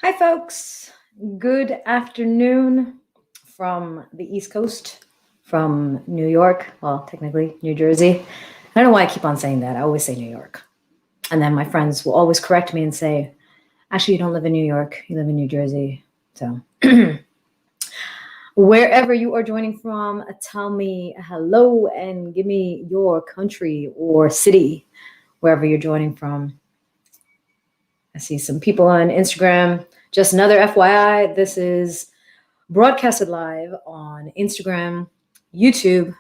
Hi, folks. Good afternoon from the East Coast, from New York. Well, technically, New Jersey. I don't know why I keep on saying that. I always say New York. And then my friends will always correct me and say, actually, you don't live in New York, you live in New Jersey. So, wherever you are joining from, tell me hello and give me your country or city, wherever you're joining from. I see some people on Instagram. Just another FYI, this is broadcasted live on Instagram, YouTube,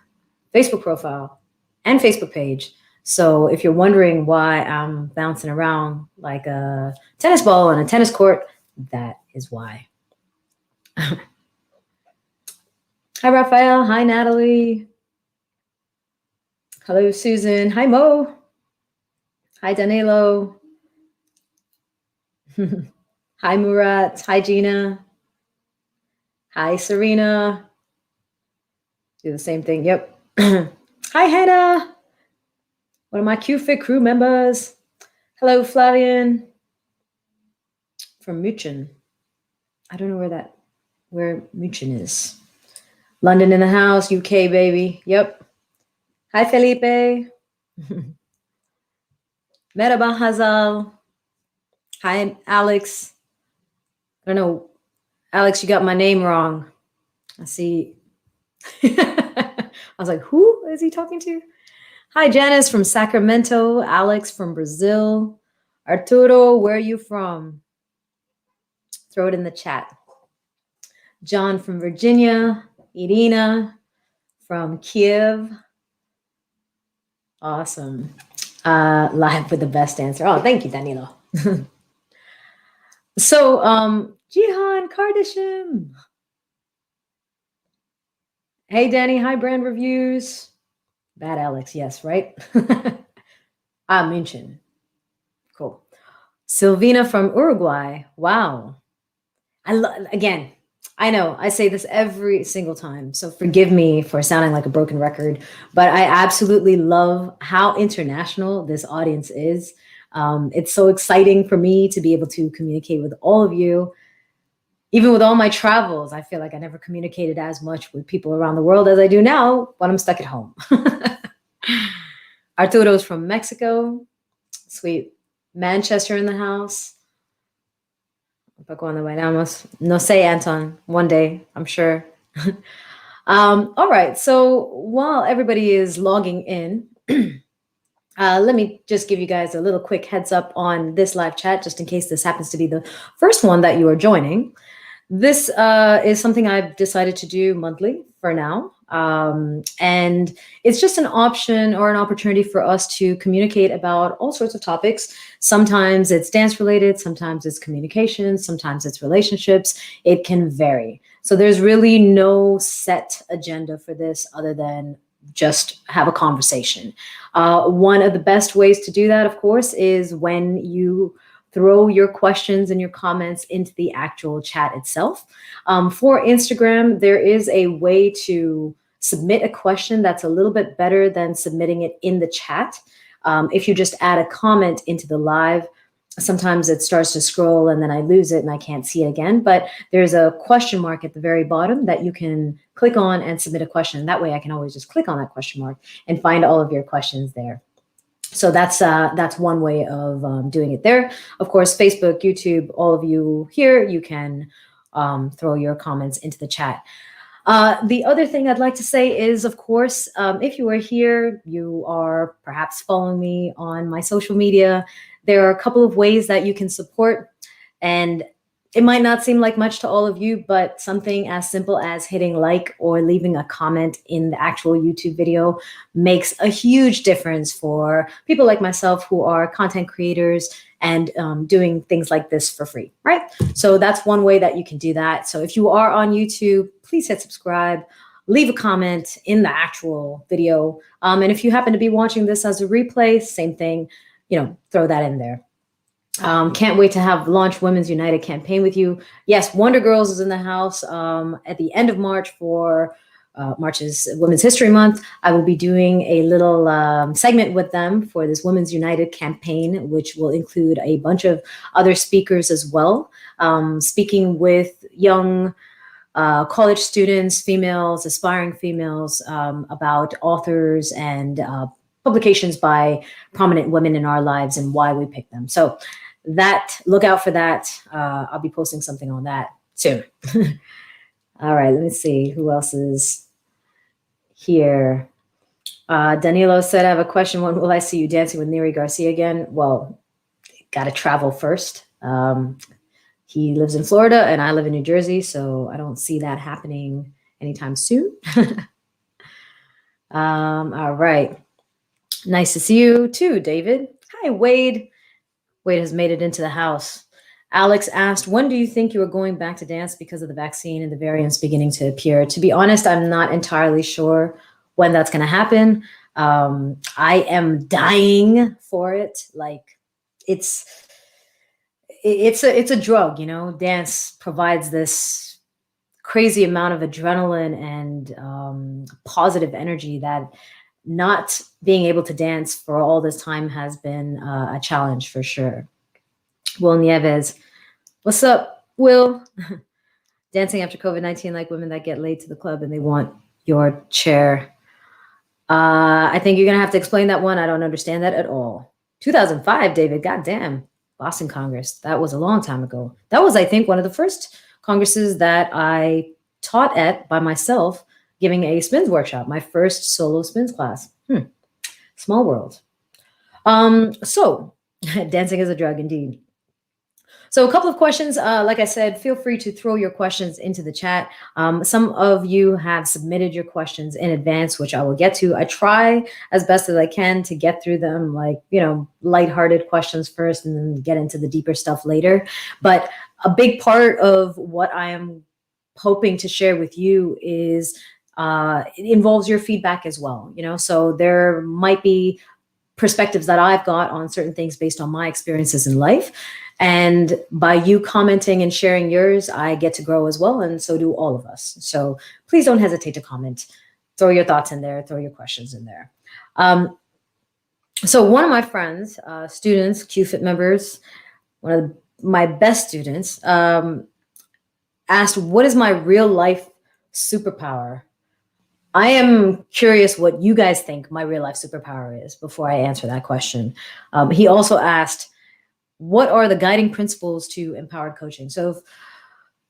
Facebook profile, and Facebook page. So if you're wondering why I'm bouncing around like a tennis ball on a tennis court, that is why. Hi, Raphael. Hi, Natalie. Hello, Susan. Hi, Mo. Hi, Danilo. Hi, Murat. Hi, Gina. Hi, Serena. Do the same thing. Yep. Hi, Hannah. One of my QFit crew members. Hello, Flavian. From München. I don't know where München is. London in the house, UK, baby. Yep. Hi, Felipe. Merhaba, Hazal. Hi, Alex. I don't know. Alex, you got my name wrong. I see. I was like, who is he talking to? Hi, Janice from Sacramento. Alex from Brazil. Arturo, where are you from? Throw it in the chat. John from Virginia. Irina from Kiev. Awesome. Live with the best answer. Oh, thank you, Danilo. So, Jihan Kardashim. Hey, Danny. Hi, Brand Reviews. Bad Alex. Yes, right? München. Cool. Silvina from Uruguay. Wow. Again, I know I say this every single time, so forgive me for sounding like a broken record, but I absolutely love how international this audience is. It's so exciting for me to be able to communicate with all of you. Even with all my travels, I feel like I never communicated as much with people around the world as I do now when I'm stuck at home. Arturo's from Mexico. Sweet. Manchester in the house. Cuando bailamos. No sé, Anton. One day, I'm sure. All right. So while everybody is logging in, let me just give you guys a little quick heads up on this live chat, just in case this happens to be the first one that you are joining. This is something I've decided to do monthly for now. And it's just an option or an opportunity for us to communicate about all sorts of topics. Sometimes it's dance related, sometimes it's communication, sometimes it's relationships. It can vary. So there's really no set agenda for this other than just have a conversation. One of the best ways to do that, of course, is when you throw your questions and your comments into the actual chat itself. For Instagram, there is a way to submit a question that's a little bit better than submitting it in the chat. If you just add a comment into the live, sometimes it starts to scroll and then I lose it and I can't see it again. But there's a question mark at the very bottom that you can click on and submit a question. That way I can always just click on that question mark and find all of your questions there. So that's one way of doing it there. Of course, Facebook, YouTube, all of you here, you can throw your comments into the chat. The other thing I'd like to say is, of course, if you are here, you are perhaps following me on my social media. There are a couple of ways that you can support, and it might not seem like much to all of you, but something as simple as hitting like or leaving a comment in the actual YouTube video makes a huge difference for people like myself who are content creators and doing things like this for free, right? So that's one way that you can do that. So if you are on YouTube, please hit subscribe, leave a comment in the actual video. And if you happen to be watching this as a replay, same thing, throw that in there. Can't wait to have launch Women's United campaign with you. Yes, Wonder Girls is in the house at the end of March for March is Women's History Month, I will be doing a little segment with them for this Women's United campaign, which will include a bunch of other speakers as well, speaking with young college students, females, aspiring females, about authors and publications by prominent women in our lives and why we pick them. So look out for that. I'll be posting something on that soon. All right, let me see who else is here. Danilo said, I have a question. When will I see you dancing with Neri Garcia again? Well, got to travel first. He lives in Florida and I live in New Jersey, so I don't see that happening anytime soon. All right. Nice to see you too, David. Hi, Wade. Wade has made it into the house. Alex asked, when do you think you are going back to dance because of the vaccine and the variants beginning to appear? To be honest, I'm not entirely sure when that's going to happen. I am dying for it. Like it's a drug, you know. Dance provides this crazy amount of adrenaline and positive energy that not being able to dance for all this time has been a challenge for sure. Will Nieves, what's up, Will? Dancing after COVID-19 like women that get late to the club and they want your chair. I think you're going to have to explain that one. I don't understand that at all. 2005, David, goddamn. Boston Congress. That was a long time ago. That was, I think, one of the first congresses that I taught at by myself, giving a spins workshop, my first solo spins class. Small world. So dancing is a drug indeed. So a couple of questions. Like I said, feel free to throw your questions into the chat. Some of you have submitted your questions in advance, which I will get to. I try as best as I can to get through them, like, you know, lighthearted questions first and then get into the deeper stuff later. But a big part of what I am hoping to share with you is it involves your feedback as well. You know, so there might be perspectives that I've got on certain things based on my experiences in life. And by you commenting and sharing yours, I get to grow as well. And so do all of us. So please don't hesitate to comment, throw your thoughts in there, throw your questions in there. So one of my friends, students, QFIT members, one of my best students, asked, what is my real life superpower? I am curious what you guys think my real life superpower is before I answer that question. He also asked, what are the guiding principles to empowered coaching? So if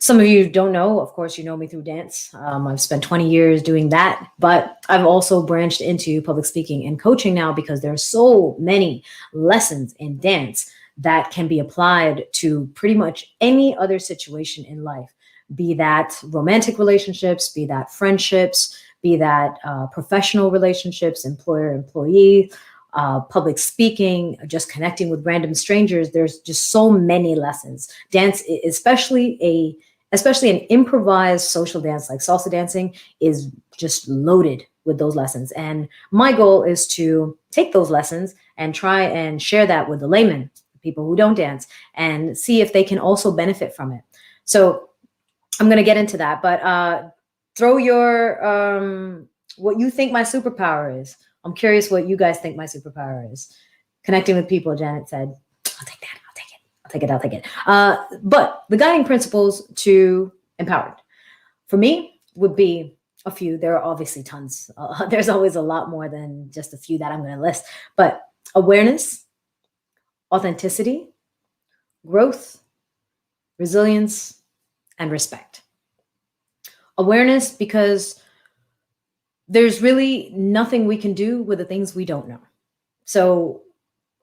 some of you don't know, of course, you know me through dance. I've spent 20 years doing that, but I've also branched into public speaking and coaching now because there are so many lessons in dance that can be applied to pretty much any other situation in life, be that romantic relationships, be that friendships, be that professional relationships, employer-employee, public speaking, just connecting with random strangers. There's just so many lessons. Dance, especially an improvised social dance like salsa dancing, is just loaded with those lessons. And my goal is to take those lessons and try and share that with the laymen, people who don't dance, and see if they can also benefit from it. So I'm going to get into that, but throw your what you think my superpower is. I'm curious what you guys think my superpower is. Connecting with people, Janet said. I'll take that. I'll take it. But the guiding principles to empowered for me would be a few. There are obviously tons. There's always a lot more than just a few that I'm going to list. But awareness, authenticity, growth, resilience, and respect. Awareness, because there's really nothing we can do with the things we don't know. So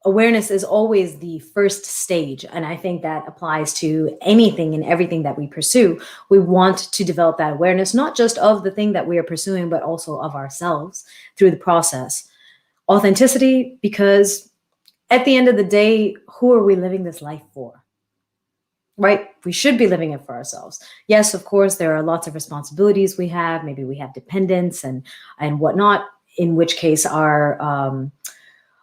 awareness is always the first stage. And I think that applies to anything and everything that we pursue. We want to develop that awareness, not just of the thing that we are pursuing, but also of ourselves through the process. Authenticity, because at the end of the day, who are we living this life for? Right? We should be living it for ourselves. Yes, of course, there are lots of responsibilities we have. Maybe we have dependents and whatnot, in which case our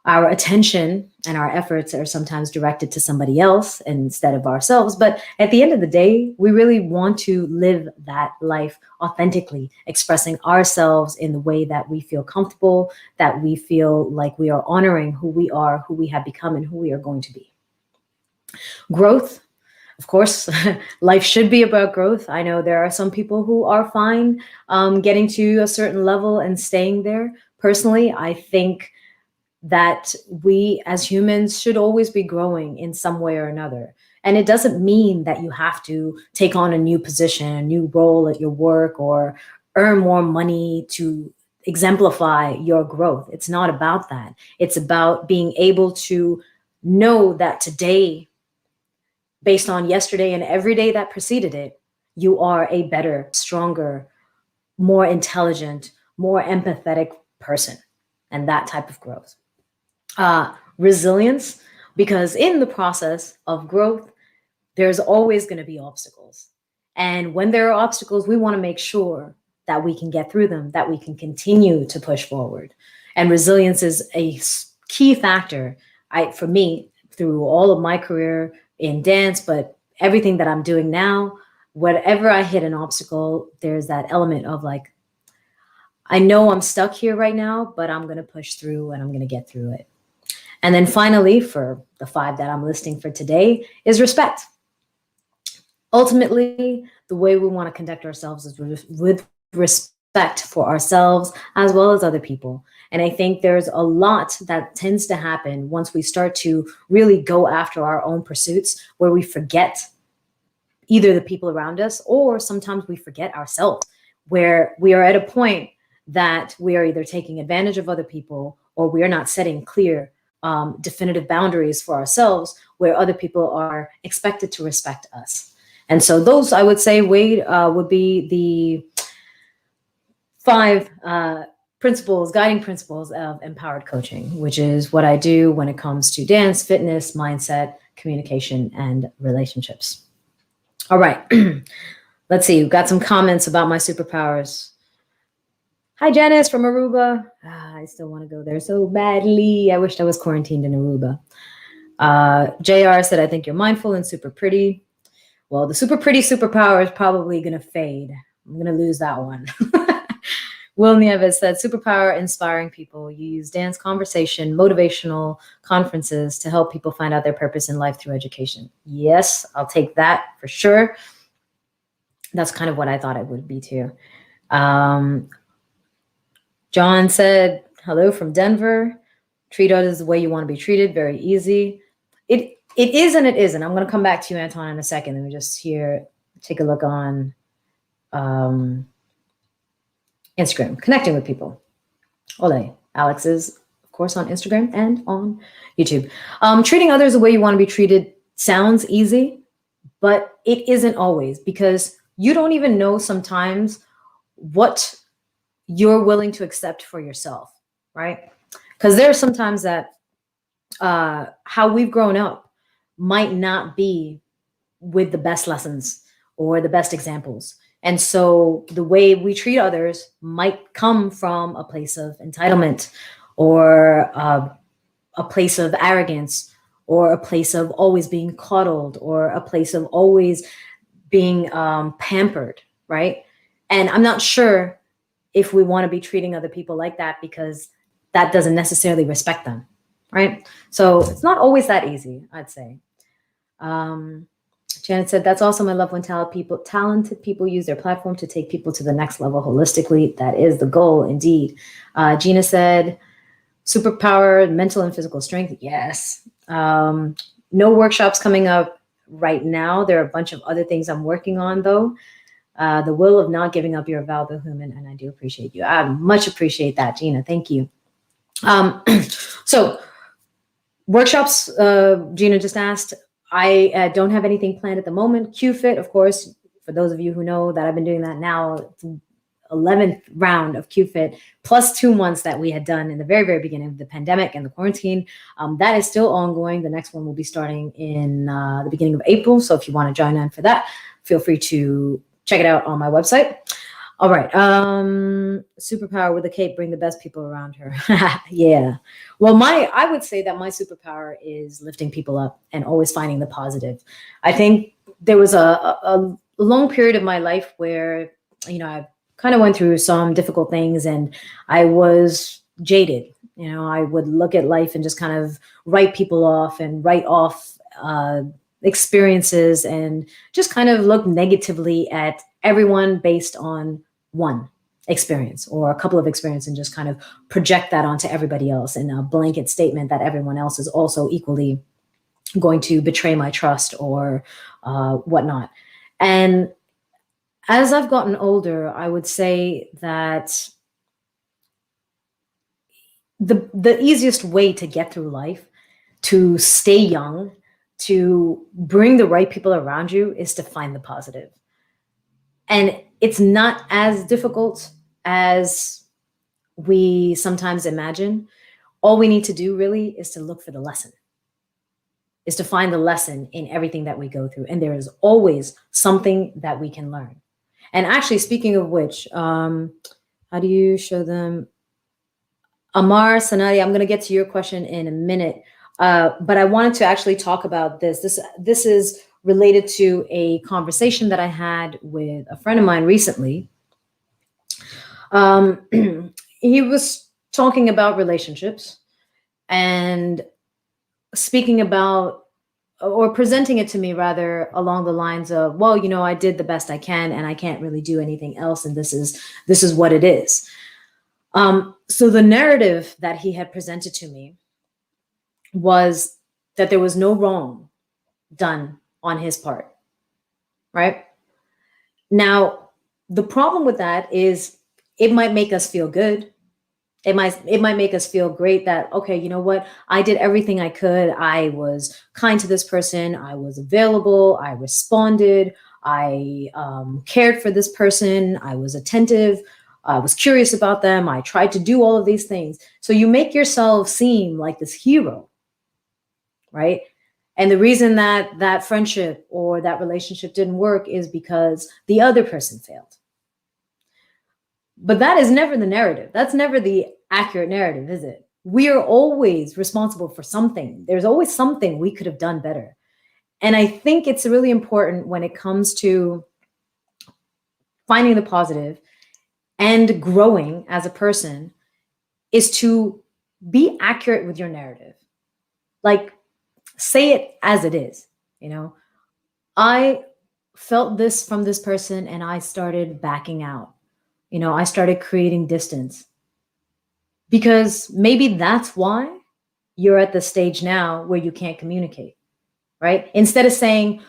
our attention and our efforts are sometimes directed to somebody else instead of ourselves. But at the end of the day, we really want to live that life authentically, expressing ourselves in the way that we feel comfortable, that we feel like we are honoring who we are, who we have become, and who we are going to be. Growth. Of course, life should be about growth. I know there are some people who are fine getting to a certain level and staying there. Personally, I think that we as humans should always be growing in some way or another. And it doesn't mean that you have to take on a new position, a new role at your work, or earn more money to exemplify your growth. It's not about that. It's about being able to know that today, based on yesterday and every day that preceded it, you are a better, stronger, more intelligent, more empathetic person, and that type of growth. Resilience, because in the process of growth, there's always going to be obstacles. And when there are obstacles, we want to make sure that we can get through them, that we can continue to push forward. And resilience is a key factor, for me, through all of my career in dance, but everything that I'm doing now, whenever I hit an obstacle, there's that element of like, I know I'm stuck here right now, but I'm going to push through and I'm going to get through it. And then finally, for the 5 that I'm listing for today, is respect. Ultimately, the way we want to conduct ourselves is with respect for ourselves as well as other people. And I think there's a lot that tends to happen once we start to really go after our own pursuits, where we forget either the people around us, or sometimes we forget ourselves, where we are at a point that we are either taking advantage of other people, or we are not setting clear, definitive boundaries for ourselves, where other people are expected to respect us. And so those, I would say, Wade, would be the 5 guiding principles of empowered coaching, which is what I do when it comes to dance, fitness, mindset, communication, and relationships. All right. Let's see. We've got some comments about my superpowers. Hi, Janice from Aruba. I still want to go there so badly. I wished I was quarantined in Aruba. JR said, I think you're mindful and super pretty. Well, the super pretty superpower is probably going to fade. I'm going to lose that one. Will Nieves said, superpower, inspiring people. You use dance, conversation, motivational conferences to help people find out their purpose in life through education. Yes, I'll take that for sure. That's kind of what I thought it would be too. John said, hello from Denver. Treat others the way you want to be treated. Very easy. It is and it isn't. I'm going to come back to you, Anton, in a second. Let me just take a look on Instagram, connecting with people. Ole. Alex is, of course, on Instagram and on YouTube. Treating others the way you want to be treated sounds easy, but it isn't always, because you don't even know sometimes what you're willing to accept for yourself, right? Because there are sometimes that how we've grown up might not be with the best lessons or the best examples. And so the way we treat others might come from a place of entitlement, or a place of arrogance, or a place of always being coddled, or a place of always being pampered, right? And I'm not sure if we want to be treating other people like that, because that doesn't necessarily respect them, right? So it's not always that easy, I'd say. Janet said, that's awesome. I love when talented people use their platform to take people to the next level holistically. That is the goal, indeed. Gina said, superpower, mental and physical strength. Yes. No workshops coming up right now. There are a bunch of other things I'm working on, though. The will of not giving up your valuable human, and I do appreciate you. I much appreciate that, Gina. Thank you. So workshops, Gina just asked. I don't have anything planned at the moment. QFit, of course, for those of you who know that I've been doing that now, 11th round of QFit, plus 2 months that we had done in the very, very beginning of the pandemic and the quarantine. That is still ongoing. The next one will be starting in the beginning of April. So if you want to join in for that, feel free to check it out on my website. All right. Superpower with a cape, bring the best people around her. Yeah. Well, I would say that my superpower is lifting people up and always finding the positive. I think there was a long period of my life where, I kind of went through some difficult things and I was jaded. I would look at life and just kind of write people off and write off experiences and just kind of look negatively at everyone based on one experience or a couple of experiences and just kind of project that onto everybody else in a blanket statement that everyone else is also equally going to betray my trust or whatnot. And as I've gotten older, I would say that the easiest way to get through life, to stay young, to bring the right people around you is to find the positive. And it's not as difficult as we sometimes imagine. All we need to do really is to look for the lesson, is to find the lesson in everything that we go through. And there is always something that we can learn. And actually, speaking of which, how do you show them? Amar Sanadi, I'm going to get to your question in a minute. But I wanted to actually talk about this. This is related to a conversation that I had with a friend of mine recently. He was talking about relationships and speaking about, or presenting it to me rather, along the lines of, well, I did the best I can and I can't really do anything else. And this is what it is. So the narrative that he had presented to me was that there was no wrong done on his part, right? Now, the problem with that is it might make us feel good. It might make us feel great that, okay, you know what? I did everything I could. I was kind to this person. I was available. I responded. I cared for this person. I was attentive. I was curious about them. I tried to do all of these things. So you make yourself seem like this hero, right? And the reason that that friendship or that relationship didn't work is because the other person failed. But that is never the narrative. That's never the accurate narrative, is it? We are always responsible for something. There's always something we could have done better. And I think it's really important when it comes to finding the positive and growing as a person is to be accurate with your narrative. Like, say it as it is. I felt this from this person and I started backing out. I started creating distance because maybe that's why you're at the stage now where you can't communicate, right? Instead of saying,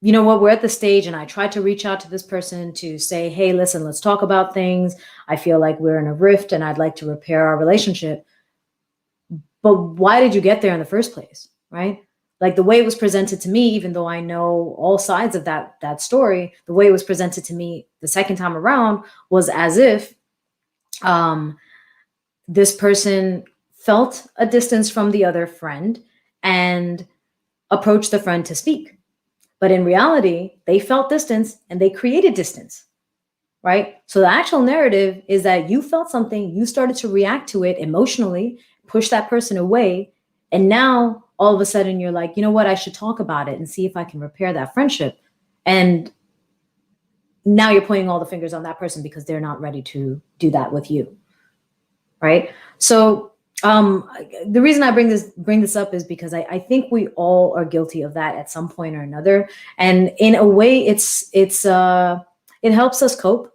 you know what, we're at the stage and I tried to reach out to this person to say, hey, listen, let's talk about things. I feel like we're in a rift and I'd like to repair our relationship. But why did you get there in the first place, right? Like the way it was presented to me, even though I know all sides of that story, the way it was presented to me the second time around was as if this person felt a distance from the other friend and approached the friend to speak. But in reality, they felt distance and they created distance, right? So the actual narrative is that you felt something, you started to react to it emotionally, push that person away, and now all of a sudden you're like, you know what, I should talk about it and see if I can repair that friendship. And now you're pointing all the fingers on that person because they're not ready to do that with you, right? So the reason I bring this up is because I think we all are guilty of that at some point or another. And in a way, it helps us cope,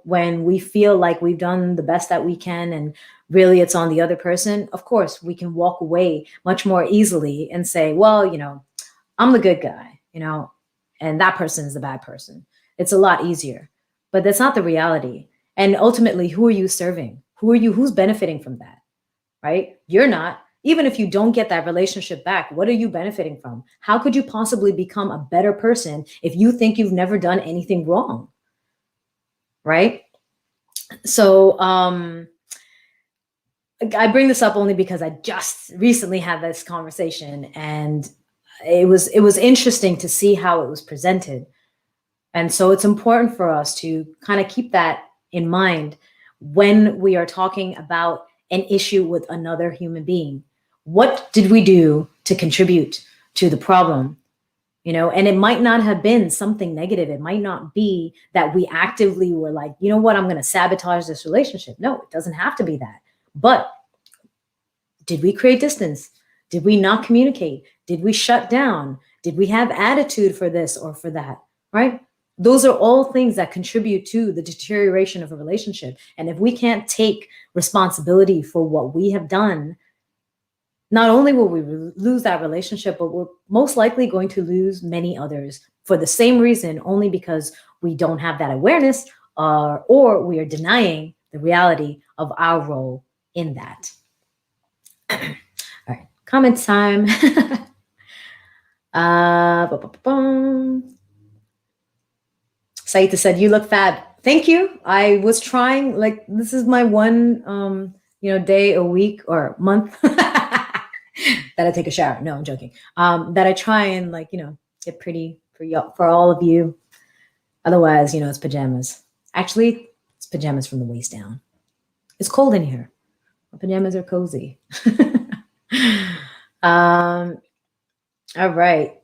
when we feel like we've done the best that we can and really it's on the other person. Of course, we can walk away much more easily and say, well, I'm the good guy, and that person is the bad person. It's a lot easier, but that's not the reality. And ultimately, who are you serving? Who's benefiting from that? Right? You're not. Even if you don't get that relationship back, what are you benefiting from? How could you possibly become a better person if you think you've never done anything wrong? Right? So I bring this up only because I just recently had this conversation and it was interesting to see how it was presented. And so it's important for us to kind of keep that in mind when we are talking about an issue with another human being. What did we do to contribute to the problem? And it might not have been something negative. It might not be that we actively were like, you know what, I'm going to sabotage this relationship. No, it doesn't have to be that. But did we create distance? Did we not communicate? Did we shut down? Did we have attitude for this or for that? Right? Those are all things that contribute to the deterioration of a relationship. And if we can't take responsibility for what we have done, not only will we lose that relationship, but we're most likely going to lose many others for the same reason, only because we don't have that awareness, or we are denying the reality of our role in that. All right, comment time. Saita said, "You look fab." Thank you. I was trying, like, this is my one, day a week or month that I take a shower. No, I'm joking. That I try and get pretty for all of you. Otherwise, it's pajamas. Actually, it's pajamas from the waist down. It's cold in here. My pajamas are cozy. All right.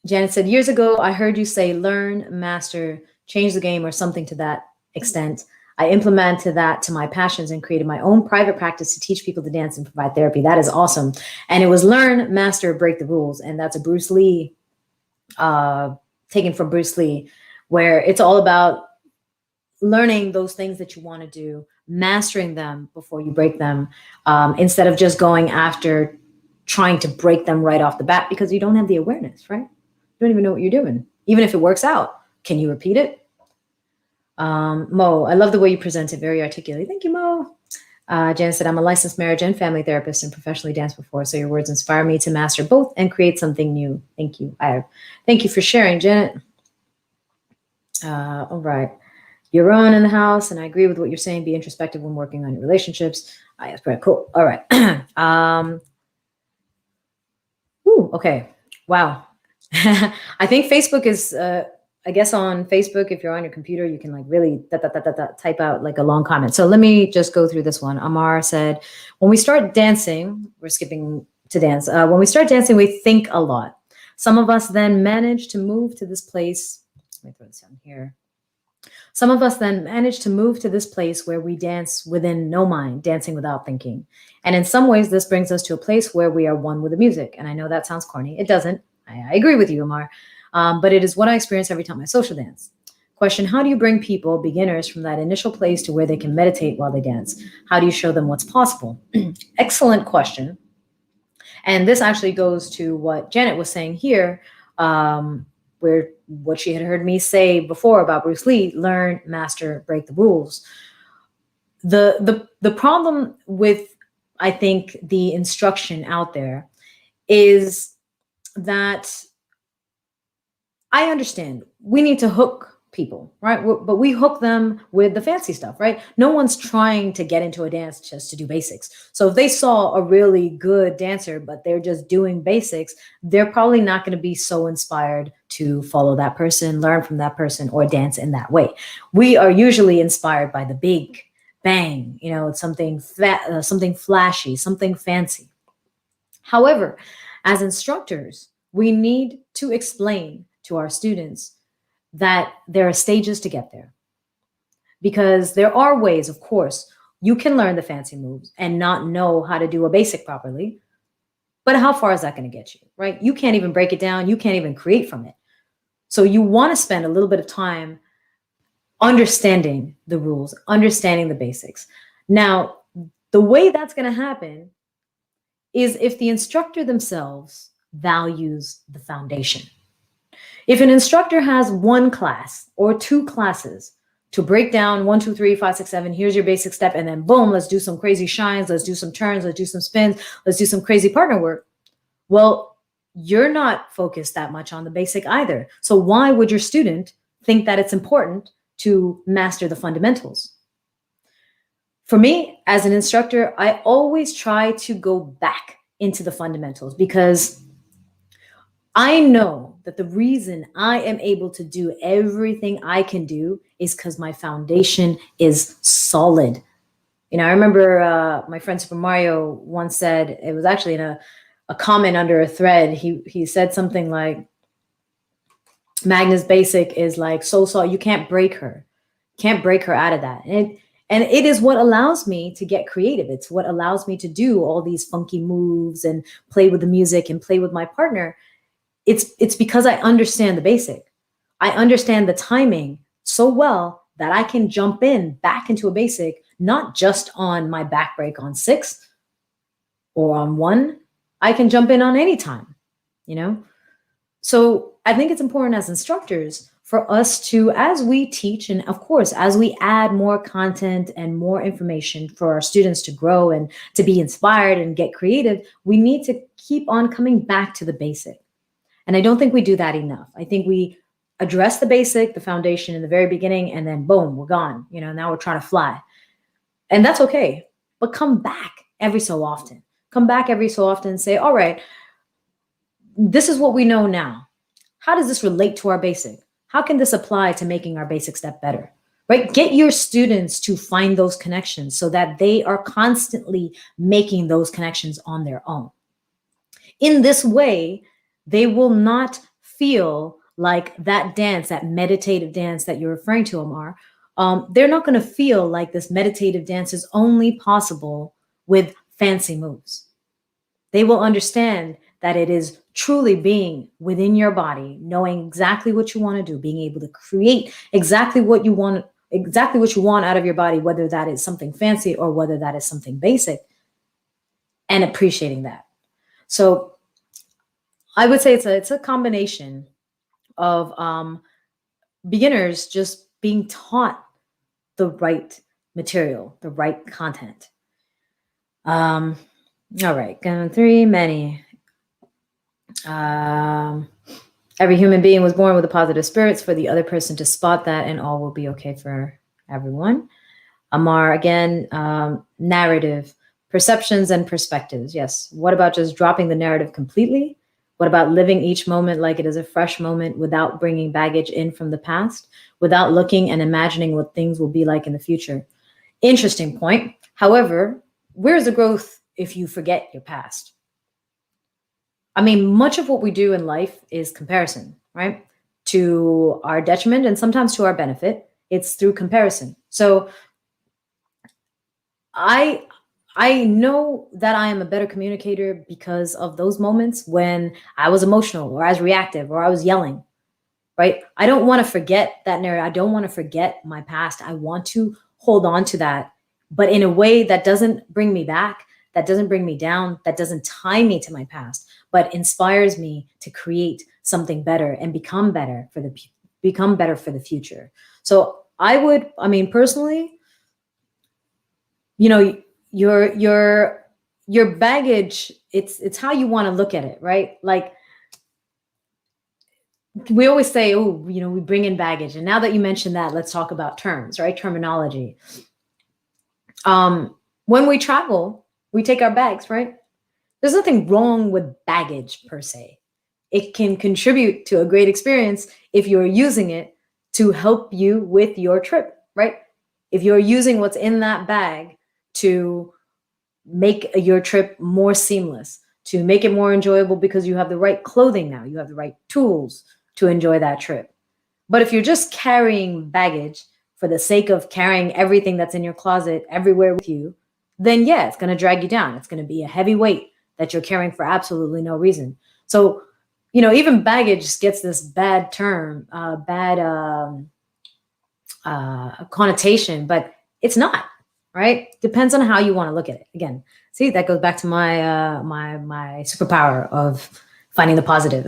Janet said, years ago, I heard you say, learn, master, change the game, or something to that extent. I implemented that to my passions and created my own private practice to teach people to dance and provide therapy. That is awesome. And it was learn, master, break the rules. And that's a Bruce Lee, taken from Bruce Lee, where it's all about learning those things that you want to do, mastering them before you break them, instead of just going after trying to break them right off the bat because you don't have the awareness, right? You don't even know what you're doing. Even if it works out, can you repeat it? Mo, I love the way you present it, very articulate. Thank you, Mo. Jan said, I'm a licensed marriage and family therapist and professionally danced before, so your words inspire me to master both and create something new. Thank you. Thank you for sharing, Janet. All right. You're on in the house, and I agree with what you're saying. Be introspective when working on your relationships. That's pretty cool. All right. Okay. Wow. I think Facebook is, I guess on Facebook, if you're on your computer, you can really type out a long comment. So let me just go through this one. Amar said, when we start dancing, we're skipping to dance. When we start dancing, we think a lot. Some of us then manage to move to this place. Let me throw this down here. Some of us then manage to move to this place where we dance within no mind, dancing without thinking. And in some ways, this brings us to a place where we are one with the music. And I know that sounds corny. It doesn't. I agree with you, Amar. But it is what I experience every time I social dance. Question, how do you bring people, beginners, from that initial place to where they can meditate while they dance? How do you show them what's possible? Excellent question. And this actually goes to what Janet was saying here, where what she had heard me say before about Bruce Lee, learn, master, break the rules. The problem with, I think, the instruction out there is that I understand we need to hook people, right? But we hook them with the fancy stuff, right? No one's trying to get into a dance just to do basics. So if they saw a really good dancer, but they're just doing basics, they're probably not going to be so inspired to follow that person, learn from that person, or dance in that way. We are usually inspired by the big bang, it's something something flashy, something fancy. However, as instructors, we need to explain to our students that there are stages to get there. Because there are ways, of course, you can learn the fancy moves and not know how to do a basic properly. But how far is that going to get you, right? You can't even break it down. You can't even create from it. So you want to spend a little bit of time understanding the rules, understanding the basics. Now, the way that's going to happen is if the instructor themselves values the foundation. If an instructor has one class or two classes to break down 1, 2, 3, 5, 6, 7, here's your basic step, and then boom, let's do some crazy shines, let's do some turns, let's do some spins, let's do some crazy partner work. Well, you're not focused that much on the basic either. So why would your student think that it's important to master the fundamentals? For me, as an instructor, I always try to go back into the fundamentals because I know that the reason I am able to do everything I can do is because my foundation is solid. I remember my friend Super Mario once said, it was actually in a comment under a thread. He said something like, Magna's basic is like so you can't break her. Can't break her out of that. And it is what allows me to get creative. It's what allows me to do all these funky moves and play with the music and play with my partner. It's because I understand the basic. I understand the timing so well that I can jump in back into a basic, not just on my back break on 6 or on 1. I can jump in on any time, So I think it's important as instructors for us to, as we teach, and of course, as we add more content and more information for our students to grow and to be inspired and get creative, we need to keep on coming back to the basic. And I don't think we do that enough. I think we address the basic, the foundation in the very beginning, and then boom, we're gone. Now we're trying to fly. And that's okay. But come back every so often. Come back every so often and say, all right, this is what we know now. How does this relate to our basic? How can this apply to making our basic step better? Right? Get your students to find those connections so that they are constantly making those connections on their own. In this way, they will not feel like that dance, that meditative dance that you're referring to, Amar. They're not going to feel like this meditative dance is only possible with fancy moves. They will understand that it is truly being within your body, knowing exactly what you want to do, being able to create exactly what you want out of your body, whether that is something fancy or whether that is something basic, and appreciating that. So I would say it's a combination of beginners just being taught the right material, the right content. All right, going 3, many. Every human being was born with a positive spirits for the other person to spot that, and all will be okay for everyone. Amar, again, narrative, perceptions and perspectives. Yes. What about just dropping the narrative completely? What about living each moment like it is a fresh moment without bringing baggage in from the past, without looking and imagining what things will be like in the future? Interesting point. However, where's the growth if you forget your past? I mean, much of what we do in life is comparison, right? To our detriment and sometimes to our benefit. It's through comparison. So I know that I am a better communicator because of those moments when I was emotional or I was reactive or I was yelling, right? I don't want to forget that narrative. I don't want to forget my past. I want to hold on to that, but in a way that doesn't bring me back, that doesn't bring me down, that doesn't tie me to my past, but inspires me to create something better and become better for the future. So personally, your baggage, it's how you want to look at it, right? Like we always say, we bring in baggage. And now that you mentioned that, let's talk about terms, right? Terminology. When we travel, we take our bags, right? There's nothing wrong with baggage per se. It can contribute to a great experience if you're using it to help you with your trip, right? If you're using what's in that bag to make your trip more seamless, to make it more enjoyable because you have the right clothing now, you have the right tools to enjoy that trip. But if you're just carrying baggage for the sake of carrying everything that's in your closet everywhere with you, then yeah, it's going to drag you down. It's going to be a heavy weight that you're carrying for absolutely no reason. So, even baggage gets this bad term, connotation, but it's not, right? Depends on how you want to look at it. Again, see, that goes back to my my superpower of finding the positive.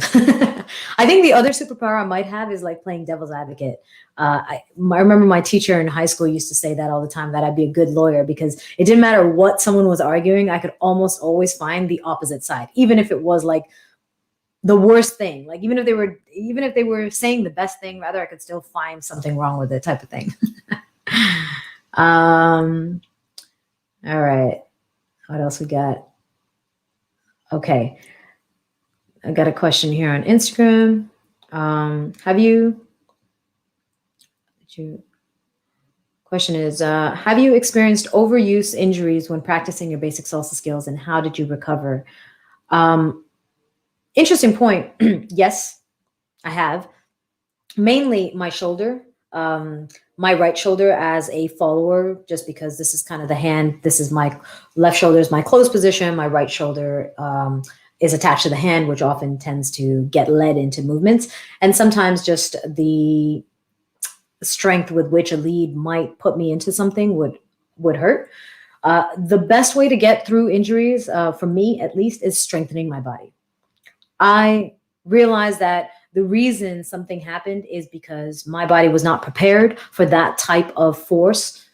I think the other superpower I might have is like playing devil's advocate. I remember my teacher in high school used to say that all the time, that I'd be a good lawyer because it didn't matter what someone was arguing. I could almost always find the opposite side, even if it was like the worst thing. Like even if they were saying the best thing, rather, I could still find something wrong with it, type of thing. All right. What else we got? Okay. I got a question here on Instagram. Have you, question is, have you experienced overuse injuries when practicing your basic salsa skills, and how did you recover? Interesting point. Yes, I have. Mainly my shoulder, my right shoulder as a follower, just because this is kind of the hand. This is my left shoulder is my closed position. My right shoulder is attached to the hand, which often tends to get led into movements. And sometimes just the strength with which a lead might put me into something would hurt. The best way to get through injuries, for me at least, is strengthening my body. I realized that the reason something happened is because my body was not prepared for that type of force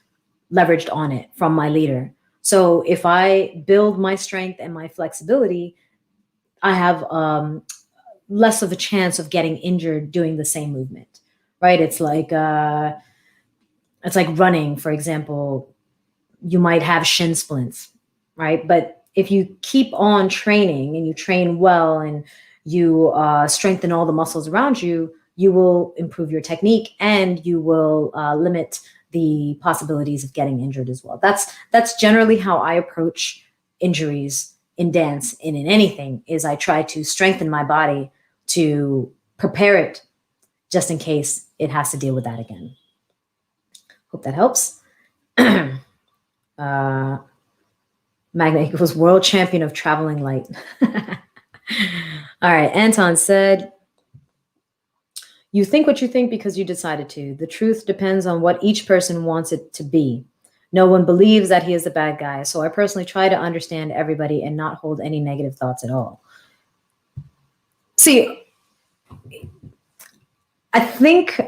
leveraged on it from my leader. So if I build my strength and my flexibility, I have less of a chance of getting injured doing the same movement, right? It's like running, for example. You might have shin splints, right? But if you keep on training and you train well and you strengthen all the muscles around you, you will improve your technique and you will limit the possibilities of getting injured as well. That's generally how I approach injuries in dance and in anything. Is I try to strengthen my body to prepare it just in case it has to deal with that again. Hope that helps. Magna equals world champion of traveling light. All right. Anton said, you think what you think because you decided to. The truth depends on what each person wants it to be. No one believes that he is the bad guy. So I personally try to understand everybody and not hold any negative thoughts at all. See, I think,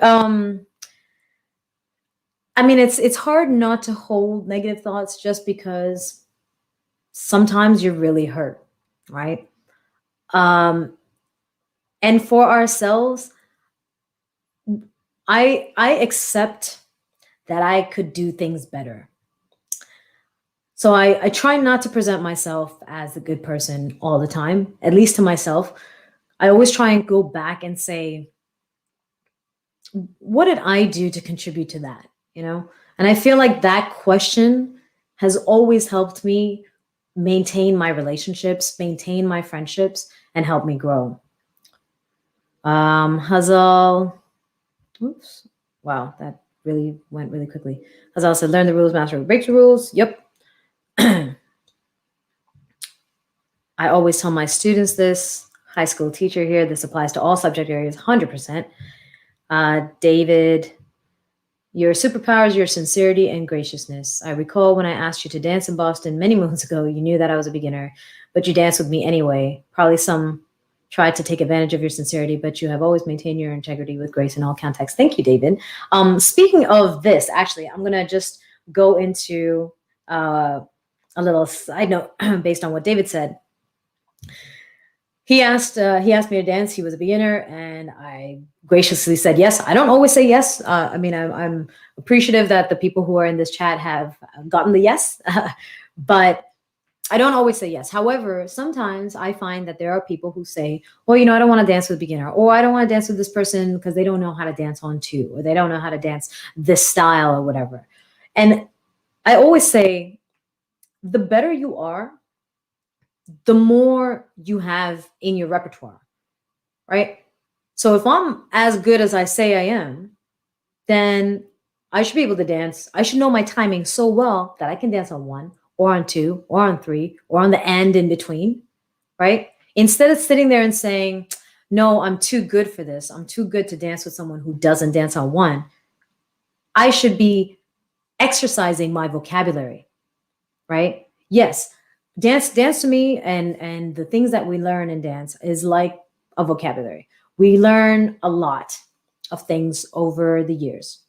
it's hard not to hold negative thoughts just because sometimes you're really hurt, right? And for ourselves, I accept that I could do things better. So I try not to present myself as a good person all the time, at least to myself. I always try and go back and say, what did I do to contribute to that? And I feel like that question has always helped me maintain my relationships, maintain my friendships, and help me grow. Hazal, oops, wow, that really went really quickly. Hazal said, learn the rules, master, break the rules. Yep. I always tell my students this, high school teacher here, this applies to all subject areas, 100%. David, your superpowers, your sincerity and graciousness. I recall when I asked you to dance in Boston many moons ago, you knew that I was a beginner, but you danced with me anyway. Probably some tried to take advantage of your sincerity, but you have always maintained your integrity with grace in all contexts. Thank you, David. Speaking of this, actually, I'm going to just go into a little side note based on what David said. He asked me to dance. He was a beginner, and I graciously said yes. I don't always say yes. I'm appreciative that the people who are in this chat have gotten the yes, but I don't always say yes. However, sometimes I find that there are people who say, well, I don't want to dance with a beginner, or I don't want to dance with this person because they don't know how to dance on two, or they don't know how to dance this style or whatever. And I always say, the better you are, the more you have in your repertoire, right? So if I'm as good as I say I am, then I should be able to dance. I should know my timing so well that I can dance on one or on two or on three or on the end in between, right? Instead of sitting there and saying, no, I'm too good for this. I'm too good to dance with someone who doesn't dance on one. I should be exercising my vocabulary, right? Yes. Dance to me and the things that we learn in dance is like a vocabulary. We learn a lot of things over the years.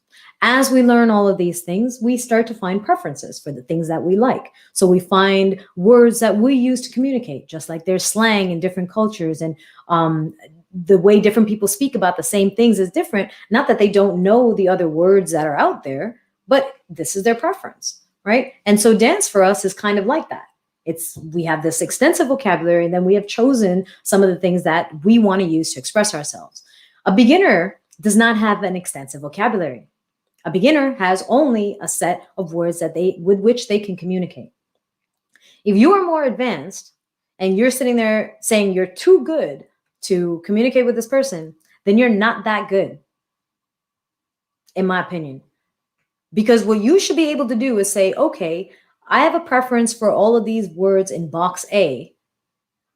As we learn all of these things, we start to find preferences for the things that we like. So we find words that we use to communicate, just like there's slang in different cultures, and the way different people speak about the same things is different. Not that they don't know the other words that are out there, but this is their preference, right? And so dance for us is kind of like that. We have this extensive vocabulary, and then we have chosen some of the things that we want to use to express ourselves. A beginner does not have an extensive vocabulary. A beginner has only a set of words that with which they can communicate. If you are more advanced and you're sitting there saying you're too good to communicate with this person, then you're not that good, in my opinion. Because what you should be able to do is say, okay, I have a preference for all of these words in box A,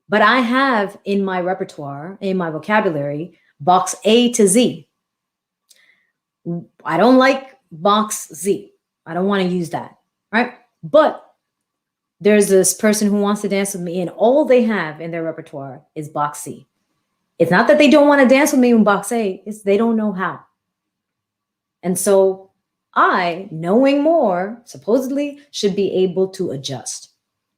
but I have in my repertoire, in my vocabulary, box A to Z. I don't like box Z. I don't want to use that, right? But there's this person who wants to dance with me and all they have in their repertoire is box C. It's not that they don't want to dance with me in box A, it's they don't know how. And so I, knowing more, supposedly should be able to adjust.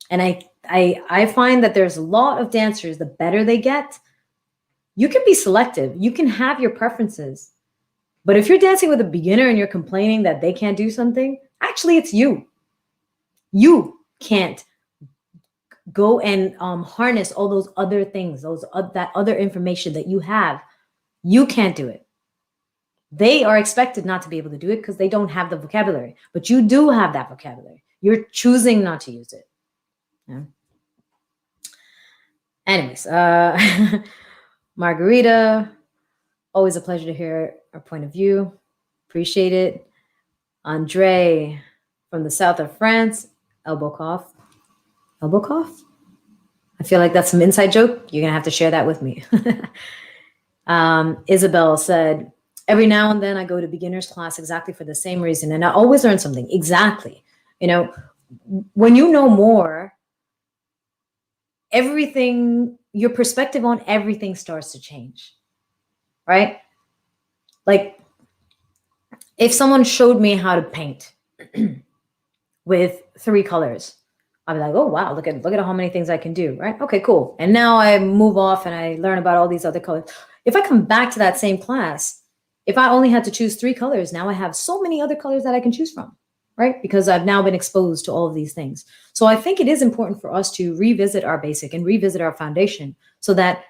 And I find that there's a lot of dancers, the better they get, you can be selective. You can have your preferences. But if you're dancing with a beginner and you're complaining that they can't do something, actually it's you. You can't go and harness all those other things, that other information that you have. You can't do it. They are expected not to be able to do it because they don't have the vocabulary, but you do have that vocabulary. You're choosing not to use it. Yeah. Anyways, Margarita, always a pleasure to hear our point of view. Appreciate it. Andre from the south of France, elbow cough. Elbow cough? I feel like that's some inside joke. You're going to have to share that with me. Isabel said, every now and then I go to beginner's class exactly for the same reason. And I always learn something. Exactly. You know, when you know more, everything, your perspective on everything starts to change, right? Like if someone showed me how to paint with 3 colors, I'd be like, oh, wow, look at how many things I can do, right? Okay, cool. And now I move off and I learn about all these other colors. If I come back to that same class, if I only had to choose 3 colors, now I have so many other colors that I can choose from, right? Because I've now been exposed to all of these things. So I think it is important for us to revisit our basic and revisit our foundation so that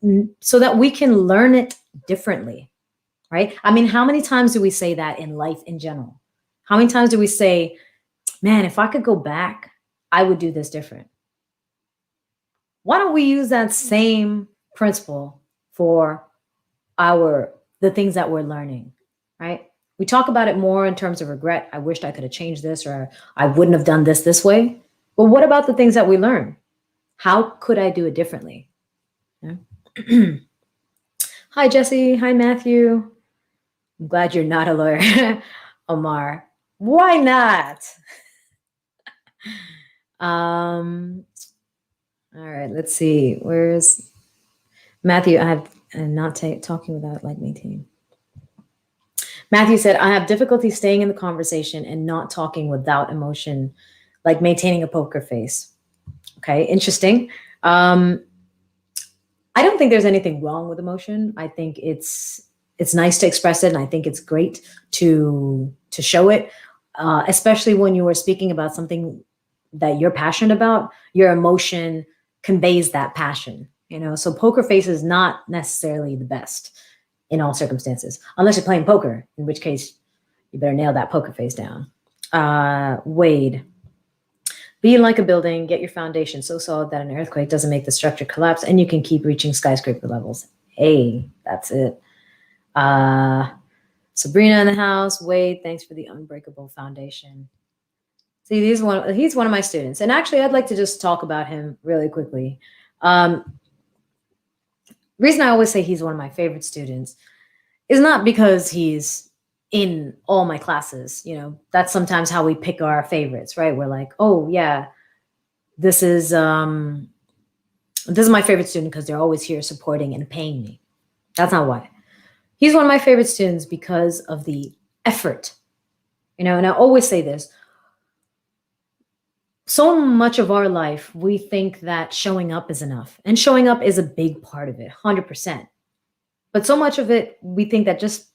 we can learn it differently, right? I mean, how many times do we say that in life in general? How many times do we say, man, if I could go back, I would do this different? Why don't we use that same principle for the things that we're learning, right? We talk about it more in terms of regret. I wished I could have changed this, or I wouldn't have done this way. But what about the things that we learn? How could I do it differently? Yeah. Hi, Jesse. Hi, Matthew. I'm glad you're not a lawyer. Omar, why not? All right, let's see. Where's Matthew? I have not talking without like maintaining. Matthew said, I have difficulty staying in the conversation and not talking without emotion, like maintaining a poker face. Okay, interesting. I don't think there's anything wrong with emotion. I think it's nice to express it, and I think it's great to show it, especially when you are speaking about something that you're passionate about. Your emotion conveys that passion, so poker face is not necessarily the best in all circumstances, unless you're playing poker, in which case you better nail that poker face down. Wade, be like a building, get your foundation so solid that an earthquake doesn't make the structure collapse, and you can keep reaching skyscraper levels. Hey, that's it. Sabrina in the house. Wade, thanks for the unbreakable foundation. See, he's one of my students. And actually, I'd like to just talk about him really quickly. Reason I always say he's one of my favorite students is not because he's in all my classes. That's sometimes how we pick our favorites, right? We're like, oh yeah, this is my favorite student because they're always here supporting and paying me. That's not why. He's one of my favorite students because of the effort. And I always say this. So much of our life, we think that showing up is enough. And showing up is a big part of it, 100%. But so much of it, we think that just,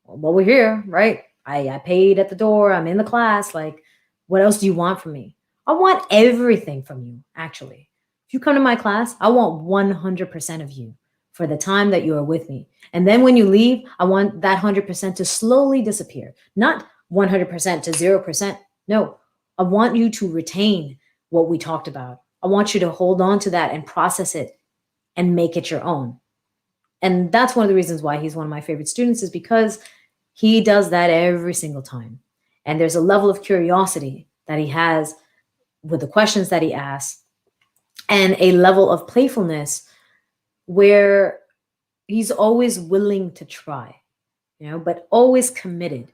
well, we're here, right? I paid at the door. I'm in the class. Like, what else do you want from me? I want everything from you, actually. If you come to my class, I want 100% of you for the time that you are with me. And then when you leave, I want that 100% to slowly disappear, not 100% to 0%. No, I want you to retain what we talked about. I want you to hold on to that and process it and make it your own. And that's one of the reasons why he's one of my favorite students, is because he does that every single time. And there's a level of curiosity that he has with the questions that he asks, and a level of playfulness where he's always willing to try, but always committed.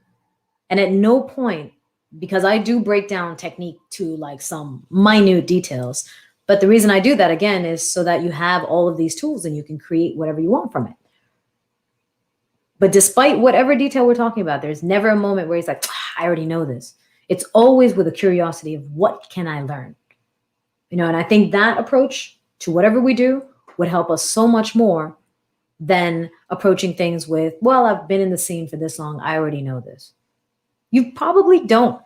And at no point, because I do break down technique to like some minute details, but the reason I do that again is so that you have all of these tools and you can create whatever you want from it. But despite whatever detail we're talking about, there's never a moment where he's like, I already know this. It's always with a curiosity of what can I learn? And I think that approach to whatever we do would help us so much more than approaching things with, well, I've been in the scene for this long, I already know this. You probably don't,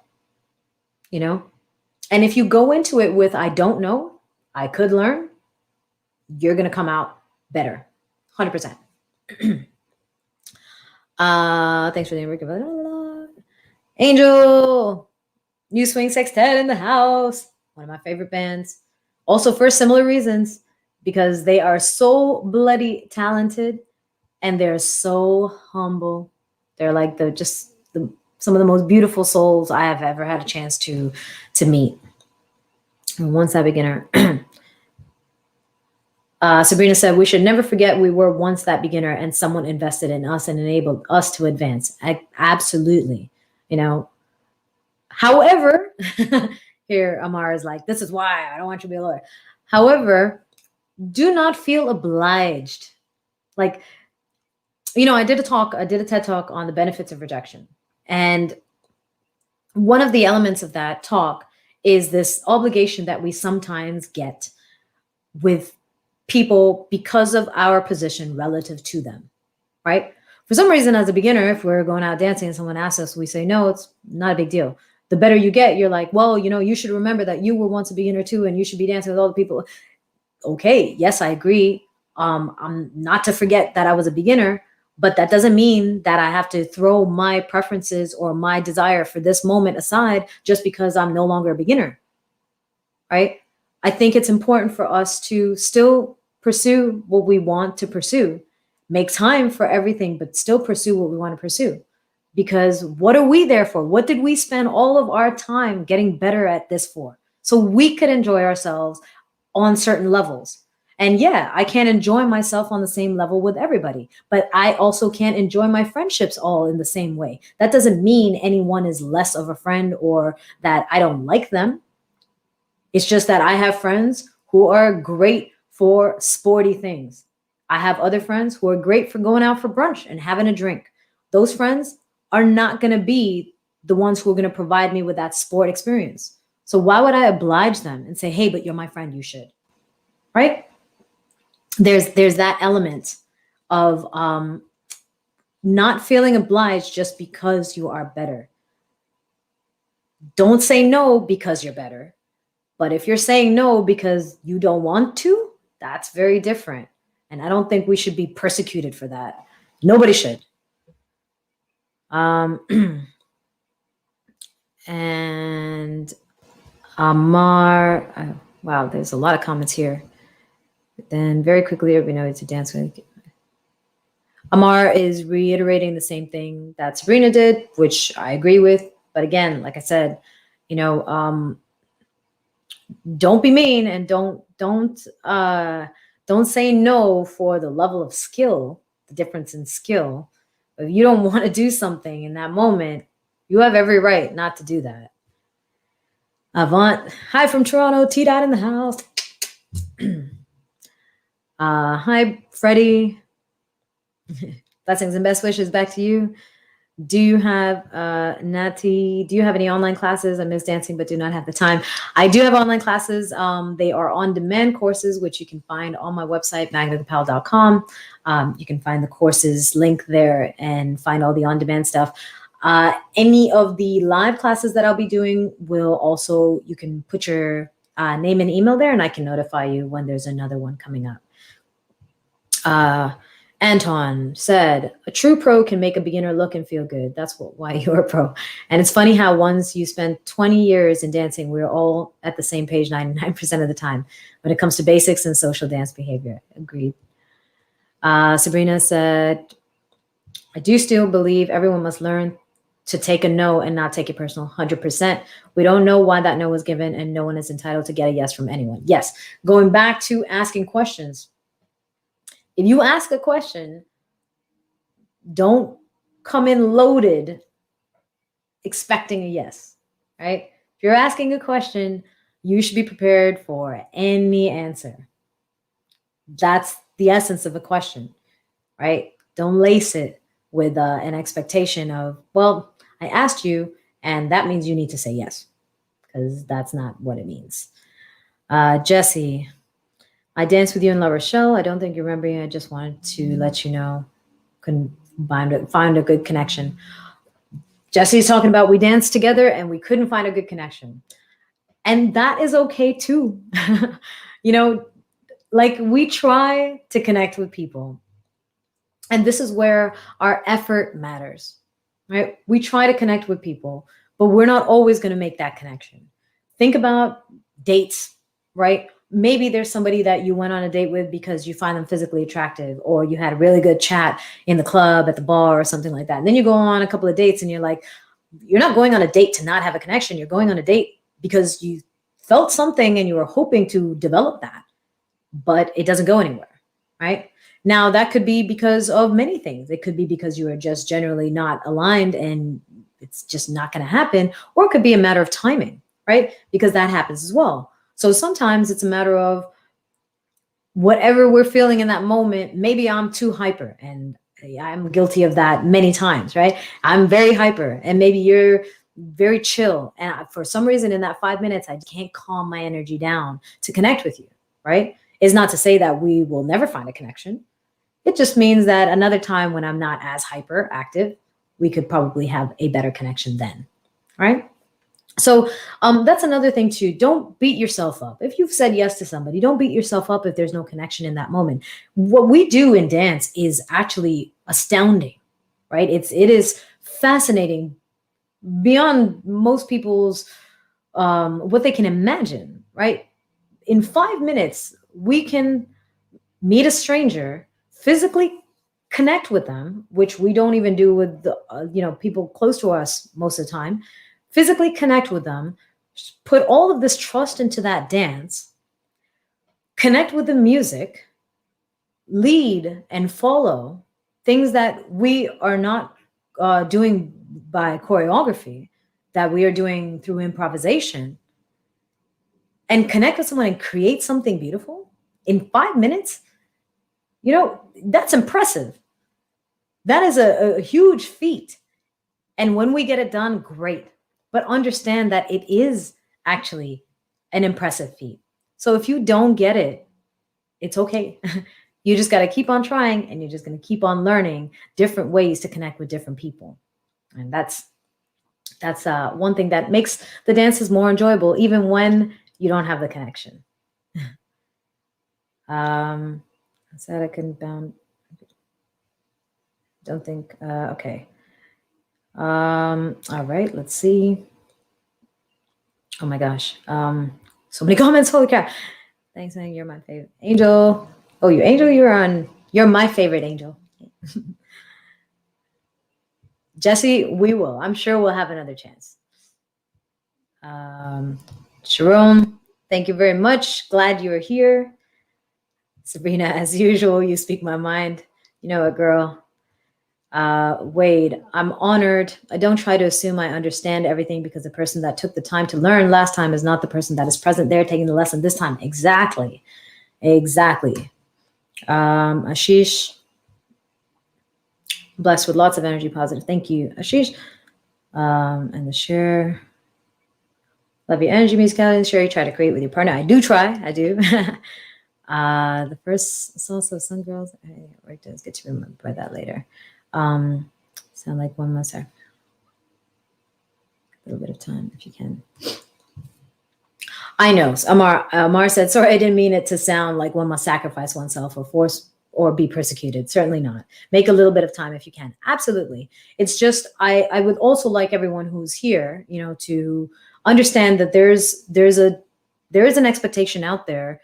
And if you go into it with, I don't know, I could learn, you're going to come out better. 100%. Thanks for the invite. Angel, New Swing Sextet in the house. One of my favorite bands. Also for similar reasons, because they are so bloody talented and they're so humble. They're like some of the most beautiful souls I have ever had a chance to meet. And once that beginner. Sabrina said, we should never forget we were once that beginner and someone invested in us and enabled us to advance. Absolutely. However, here Amar is like, this is why I don't want you to be a lawyer. However, do not feel obliged. Like, I did a TED talk on the benefits of rejection. And one of the elements of that talk is this obligation that we sometimes get with people because of our position relative to them, right? For some reason, as a beginner, if we're going out dancing and someone asks us, we say, no, it's not a big deal. The better you get, you're like, well, you should remember that you were once a beginner too, and you should be dancing with all the people. Okay, yes, I agree. I'm not to forget that I was a beginner, but that doesn't mean that I have to throw my preferences or my desire for this moment aside just because I'm no longer a beginner, right? I think it's important for us to still pursue what we want to pursue, make time for everything, but still pursue what we want to pursue. Because what are we there for? What did we spend all of our time getting better at this for? So we could enjoy ourselves on certain levels. And yeah, I can't enjoy myself on the same level with everybody, but I also can't enjoy my friendships all in the same way. That doesn't mean anyone is less of a friend or that I don't like them. It's just that I have friends who are great for sporty things. I have other friends who are great for going out for brunch and having a drink. Those friends are not going to be the ones who are going to provide me with that sport experience. So why would I oblige them and say, hey, but you're my friend, you should, right? There's that element of not feeling obliged just because you are better. Don't say no because you're better. But if you're saying no because you don't want to, that's very different. And I don't think we should be persecuted for that. Nobody should. And Amar, wow, there's a lot of comments here. But then very quickly, everybody knows to dance with. Amar is reiterating the same thing that Sabrina did, which I agree with. But again, like I said, don't be mean and don't say no for the level of skill, the difference in skill. If you don't want to do something in that moment, you have every right not to do that. Avant, hi from Toronto, T-Dot in the house. Hi, Freddie. Blessings and best wishes back to you. Do you have, Nati, do you have any online classes? I miss dancing, but do not have the time. I do have online classes. They are on-demand courses, which you can find on my website, magnagopal.com. You can find the courses link there and find all the on-demand stuff. Any of the live classes that I'll be doing will also, you can put your name and email there and I can notify you when there's another one coming up. Anton said, a true pro can make a beginner look and feel good. That's why you're a pro. And it's funny how once you spend 20 years in dancing, we're all at the same page 99% of the time when it comes to basics and social dance behavior. Agreed. Sabrina said, I do still believe everyone must learn to take a no and not take it personal. 100%. We don't know why that no was given, and no one is entitled to get a yes from anyone. Yes. Going back to asking questions. If you ask a question, don't come in loaded expecting a yes, right? If you're asking a question, you should be prepared for any answer. That's the essence of a question, right? Don't lace it with an expectation of, well, I asked you, and that means you need to say yes, because that's not what it means. Jesse, I danced with you in La Rochelle. I don't think you remember me. I just wanted to let you know. Couldn't find a good connection. Jesse's talking about we danced together and we couldn't find a good connection. And that is okay too. You know, like we try to connect with people. And this is where our effort matters, right? We try to connect with people, but we're not always going to make that connection. Think about dates, right? Maybe there's somebody that you went on a date with because you find them physically attractive, or you had a really good chat in the club, at the bar, or something like that. And then you go on a couple of dates and you're like, you're not going on a date to not have a connection. You're going on a date because you felt something and you were hoping to develop that, but it doesn't go anywhere, right? Now, that could be because of many things. It could be because you are just generally not aligned and it's just not going to happen. Or it could be a matter of timing, right? Because that happens as well. So sometimes it's a matter of whatever we're feeling in that moment. Maybe I'm too hyper, and I'm guilty of that many times, right? I'm very hyper, and maybe you're very chill. And for some reason in that 5 minutes, I can't calm my energy down to connect with you, right? It's not to say that we will never find a connection. It just means that another time when I'm not as hyperactive, we could probably have a better connection then, right? So that's another thing too. Don't beat yourself up. If you've said yes to somebody, don't beat yourself up if there's no connection in that moment. What we do in dance is actually astounding, right? It is fascinating beyond most people's what they can imagine, right? In 5 minutes, we can meet a stranger, physically connect with them, which we don't even do with the, people close to us most of the time. Physically connect with them, put all of this trust into that dance, connect with the music, lead and follow things that we are not doing by choreography, that we are doing through improvisation, and connect with someone and create something beautiful in 5 minutes. That's impressive. That is a huge feat. And when we get it done, great. But understand that it is actually an impressive feat. So if you don't get it, it's okay. You just got to keep on trying, and you're just going to keep on learning different ways to connect with different people. And that's one thing that makes the dances more enjoyable, even when you don't have the connection. I said I couldn't bound. Don't think. Okay. All right. Let's see. Oh my gosh. So many comments. Holy crap. Thanks, man. You're my favorite angel. Oh, you angel. You're my favorite angel. Jesse, we will. I'm sure we'll have another chance. Sharon, thank you very much. Glad you are here. Sabrina, as usual, you speak my mind. You know it, girl. Wade, I'm honored. I don't try to assume I understand everything, because the person that took the time to learn last time is not the person that is present there taking the lesson this time. Exactly. Ashish, blessed with lots of energy, positive. Thank you, Ashish. And the share. Love your energy, Miss Kelly. Share you try to create with your partner. I do try. I do. The first salsa of some girls. Right, does get to remember that later. Sound like one must have a little bit of time if you can. I know. Amar said, sorry, I didn't mean it to sound like one must sacrifice oneself or force or be persecuted. Certainly not. Make a little bit of time if you can. Absolutely. It's just I would also like everyone who's here, to understand that there is an expectation out there.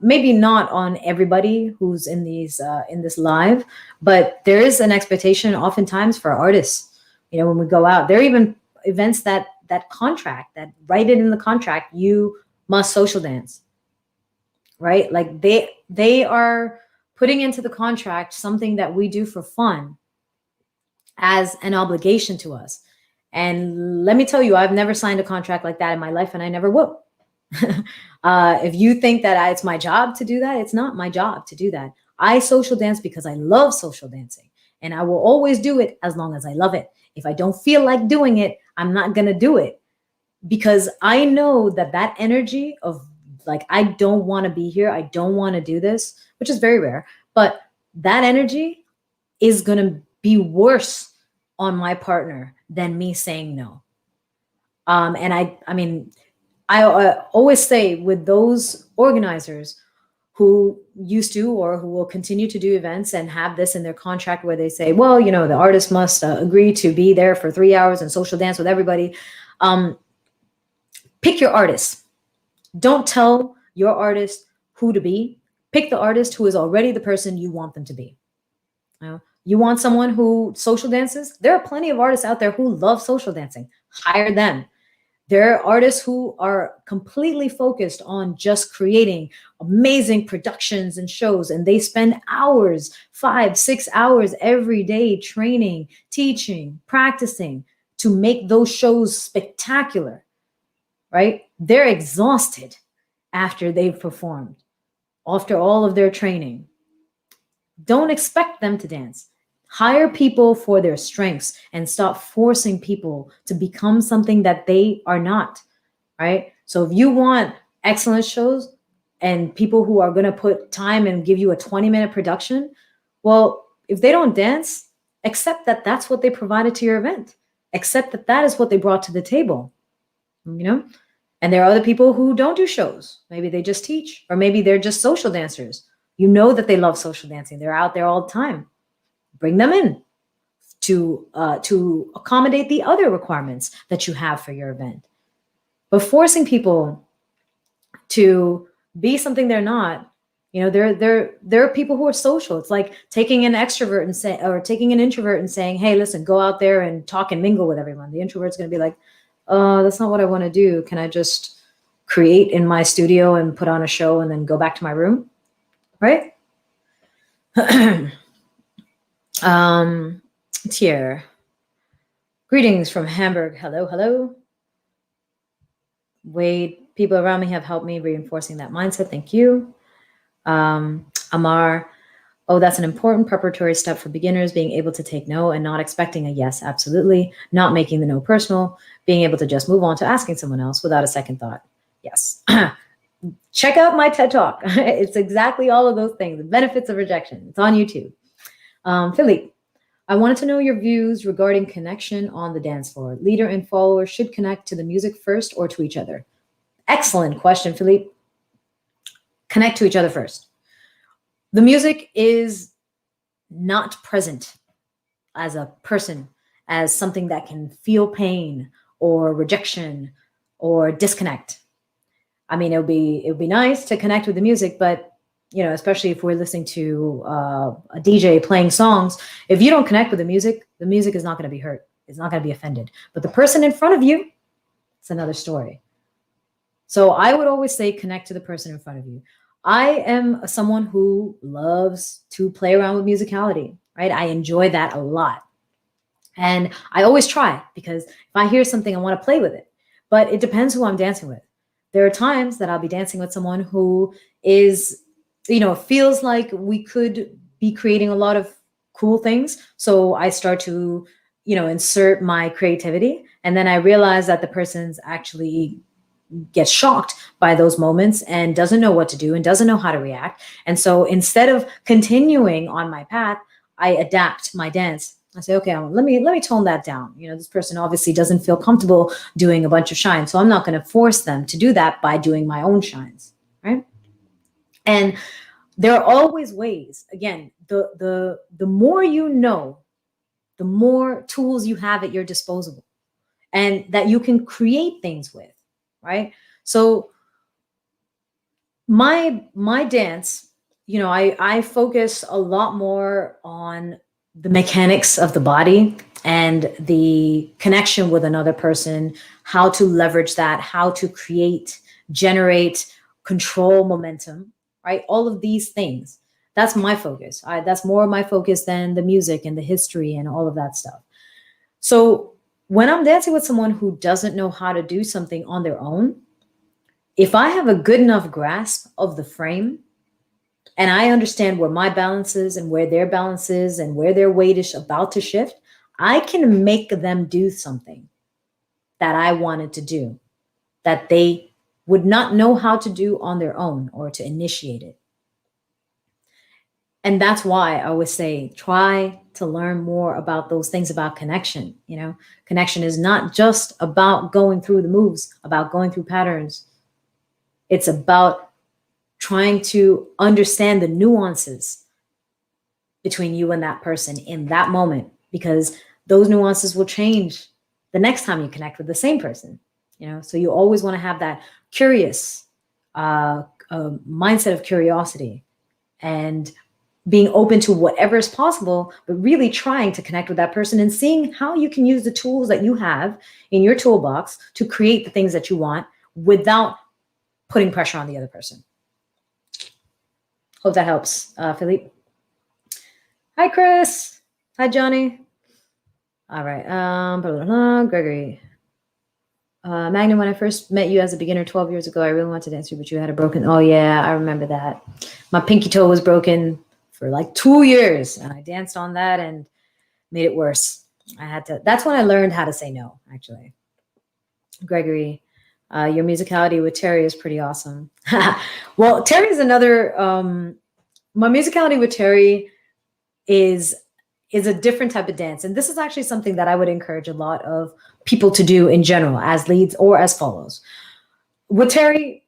Maybe not on everybody who's in this live, but there is an expectation oftentimes for artists. When we go out, there are even events that contract, that write it in the contract, you must social dance, right? Like they are putting into the contract something that we do for fun as an obligation to us. And let me tell you, I've never signed a contract like that in my life, and I never will. If you think that it's my job to do that, it's not my job to do that. I social dance because I love social dancing, and I will always do it as long as I love it. If I don't feel like doing it, I'm not going to do it, because I know that energy of like, I don't want to be here, I don't want to do this, which is very rare, but that energy is going to be worse on my partner than me saying no. And I mean, I always say with those organizers who used to or who will continue to do events and have this in their contract where they say, well, the artist must agree to be there for 3 hours and social dance with everybody. Pick your artist. Don't tell your artist who to be. Pick the artist who is already the person you want them to be. You want someone who social dances? There are plenty of artists out there who love social dancing. Hire them. There are artists who are completely focused on just creating amazing productions and shows, and they spend hours, 5-6 hours every day training, teaching, practicing to make those shows spectacular, right? They're exhausted after they've performed, after all of their training. Don't expect them to dance. Hire people for their strengths and stop forcing people to become something that they are not, right? So if you want excellent shows and people who are going to put time and give you a 20-minute production, well, if they don't dance, accept that that's what they provided to your event. Accept that that is what they brought to the table, And there are other people who don't do shows. Maybe they just teach, or maybe they're just social dancers. You know that they love social dancing. They're out there all the time. Bring them in to accommodate the other requirements that you have for your event. But forcing people to be something they're not, there are people who are social. It's like taking an extrovert or taking an introvert and saying, hey, listen, go out there and talk and mingle with everyone. The introvert's going to be like, that's not what I want to do. Can I just create in my studio and put on a show and then go back to my room? Right? Tier. Greetings from Hamburg. Hello. Wade, people around me have helped me reinforcing that mindset. Thank you. Amar, that's an important preparatory step for beginners, being able to take no and not expecting a yes. Absolutely. Not making the no personal, being able to just move on to asking someone else without a second thought. Yes. Check out my TED Talk. It's exactly all of those things. The benefits of rejection. It's on YouTube. Philippe, I wanted to know your views regarding connection on the dance floor. Leader and follower should connect to the music first or to each other. Excellent question, Philippe. Connect to each other first. The music is not present as a person, as something that can feel pain or rejection or disconnect. I mean, it would be nice to connect with the music, but especially if we're listening to a DJ playing songs, if you don't connect with the music is not going to be hurt. It's not going to be offended. But the person in front of you, it's another story. So I would always say connect to the person in front of you. I am someone who loves to play around with musicality, right? I enjoy that a lot. And I always try, because if I hear something, I want to play with it. But it depends who I'm dancing with. There are times that I'll be dancing with someone who is, feels like we could be creating a lot of cool things. So I start to, insert my creativity. And then I realize that the person's actually gets shocked by those moments and doesn't know what to do and doesn't know how to react. And so instead of continuing on my path, I adapt my dance. I say, okay, let me tone that down. This person obviously doesn't feel comfortable doing a bunch of shines, so I'm not going to force them to do that by doing my own shines, right? And There are always ways. Again, the more you know, the more tools you have at your disposal and that you can create things with, right? So my dance, I focus a lot more on the mechanics of the body and the connection with another person, how to leverage that, how to create, generate, control momentum, right? All of these things. That's my focus. That's more of my focus than the music and the history and all of that stuff. So when I'm dancing with someone who doesn't know how to do something on their own, if I have a good enough grasp of the frame and I understand where my balance is and where their balance is and where their weight is about to shift, I can make them do something that I wanted to do that they would not know how to do on their own or to initiate it. And that's why I always say, try to learn more about those things about connection. Connection is not just about going through the moves, about going through patterns. It's about trying to understand the nuances between you and that person in that moment, because those nuances will change the next time you connect with the same person. So you always want to have that curious mindset of curiosity and being open to whatever is possible, but really trying to connect with that person and seeing how you can use the tools that you have in your toolbox to create the things that you want without putting pressure on the other person. Hope that helps, Philippe. Hi, Chris. Hi, Johnny. All right. Gregory. Magna, when I first met you as a beginner 12 years ago, I really wanted to dance you, but you had a broken. Oh, yeah, I remember that. My pinky toe was broken for like 2 years, and I danced on that and made it worse. That's when I learned how to say no, actually. Gregory, your musicality with Terry is pretty awesome. Well, Terry is another. My musicality with Terry is a different type of dance, and this is actually something that I would encourage a lot of people to do in general, as leads or as follows. With Terry,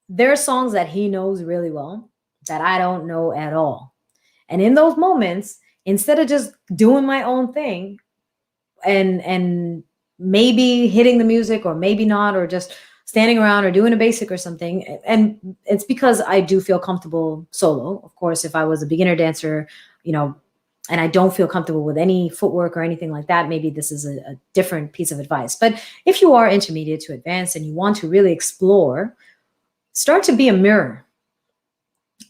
there are songs that he knows really well that I don't know at all, and in those moments, instead of just doing my own thing and maybe hitting the music or maybe not, or just standing around or doing a basic or something. And it's because I do feel comfortable solo. Of course, if I was a beginner dancer, and I don't feel comfortable with any footwork or anything like that, maybe this is a different piece of advice. But if you are intermediate to advanced and you want to really explore, start to be a mirror.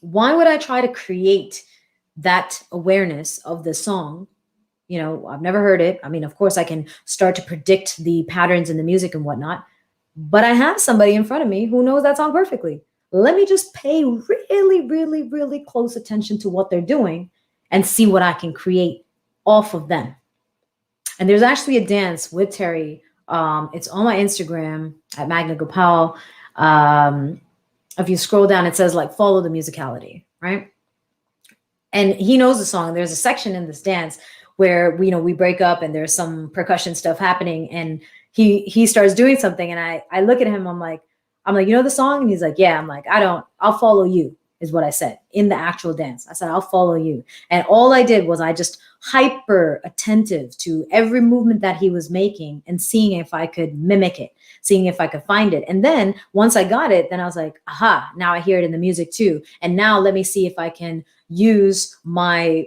Why would I try to create that awareness of the song? I've never heard it. I mean, of course, I can start to predict the patterns in the music and whatnot, but I have somebody in front of me who knows that song perfectly. Let me just pay really, really, really close attention to what they're doing and see what I can create off of them. And there's actually a dance with Terry. It's on my Instagram at Magna Gopal. If you scroll down, it says like, follow the musicality, right? And he knows the song. There's a section in this dance where we break up and there's some percussion stuff happening, and he starts doing something, and I look at him, I'm like, you know the song? And he's like, yeah. I'm like, I'll follow you, is what I said in the actual dance. I said, I'll follow you. And all I did was I just hyper attentive to every movement that he was making and seeing if I could mimic it, seeing if I could find it. And then once I got it, then I was like, aha, now I hear it in the music too. And now let me see if I can use my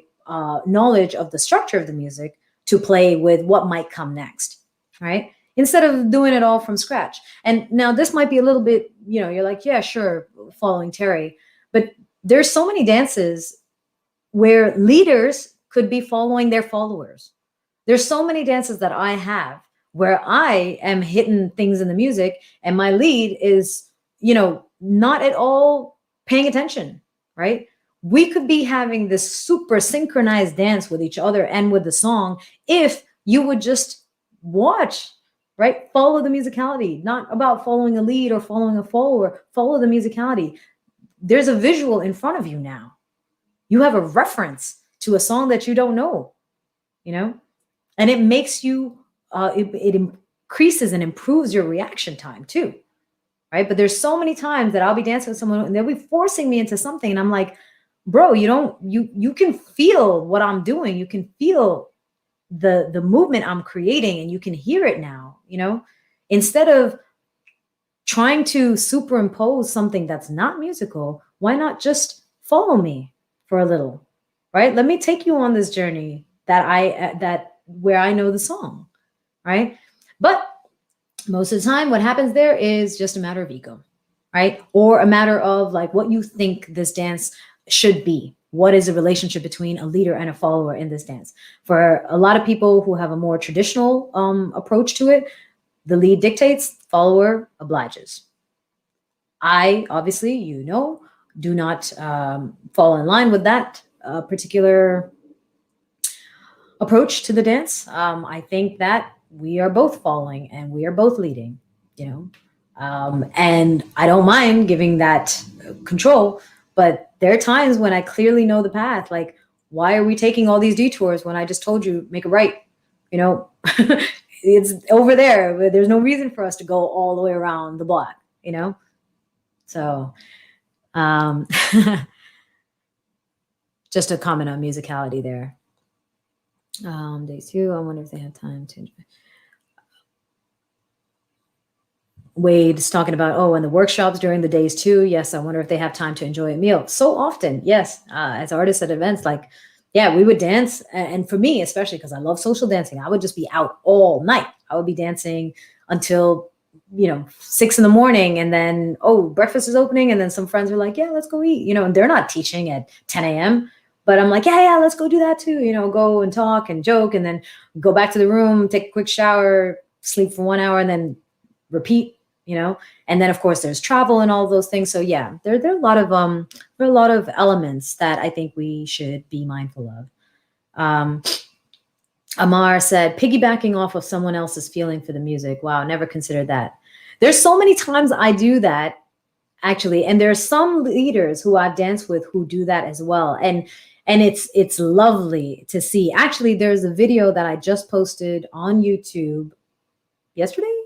knowledge of the structure of the music to play with what might come next, right? Instead of doing it all from scratch. And now this might be a little bit, you're like, yeah, sure, following Terry. But there's so many dances where leaders could be following their followers. There's so many dances that I have where I am hitting things in the music and my lead is, not at all paying attention, right? We could be having this super synchronized dance with each other and with the song if you would just watch, right? Follow the musicality, not about following a lead or following a follower. Follow the musicality. There's a visual in front of you now. You have a reference to a song that you don't know, and it makes you, it increases and improves your reaction time too, right? But there's so many times that I'll be dancing with someone and they'll be forcing me into something, and I'm like, bro, you can feel what I'm doing. You can feel the movement I'm creating, and you can hear it now, instead of trying to superimpose something that's not musical. Why not just follow me for a little, right? Let me take you on this journey that where I know the song, right? But most of the time, what happens there is just a matter of ego, right? Or a matter of like what you think this dance should be. What is the relationship between a leader and a follower in this dance? For a lot of people who have a more traditional approach to it, the lead dictates, follower obliges. I obviously, do not fall in line with that particular approach to the dance. I think that we are both following and we are both leading, and I don't mind giving that control. But there are times when I clearly know the path. Like, why are we taking all these detours when I just told you make a right? It's over there. There's no reason for us to go all the way around the block. So, just a comment on musicality there. Day 2, I wonder if they have time to enjoy. Wade's talking about, and the workshops during the days too. Yes, I wonder if they have time to enjoy a meal. So often, yes, as artists at events, like, yeah, we would dance. And for me, especially because I love social dancing, I would just be out all night. I would be dancing until 6 a.m. and then, breakfast is opening. And then some friends are like, yeah, let's go eat, and they're not teaching at 10 a.m. But I'm like, yeah, let's go do that too. Go and talk and joke and then go back to the room, take a quick shower, sleep for 1 hour and then repeat, and then of course there's travel and all those things. So yeah, there are a lot of elements that I think we should be mindful of. Amar said, piggybacking off of someone else's feeling for the music. Wow, never considered that. There's so many times I do that, actually, and there are some leaders who I've danced with who do that as well, and it's lovely to see. Actually, there's a video that I just posted on YouTube yesterday,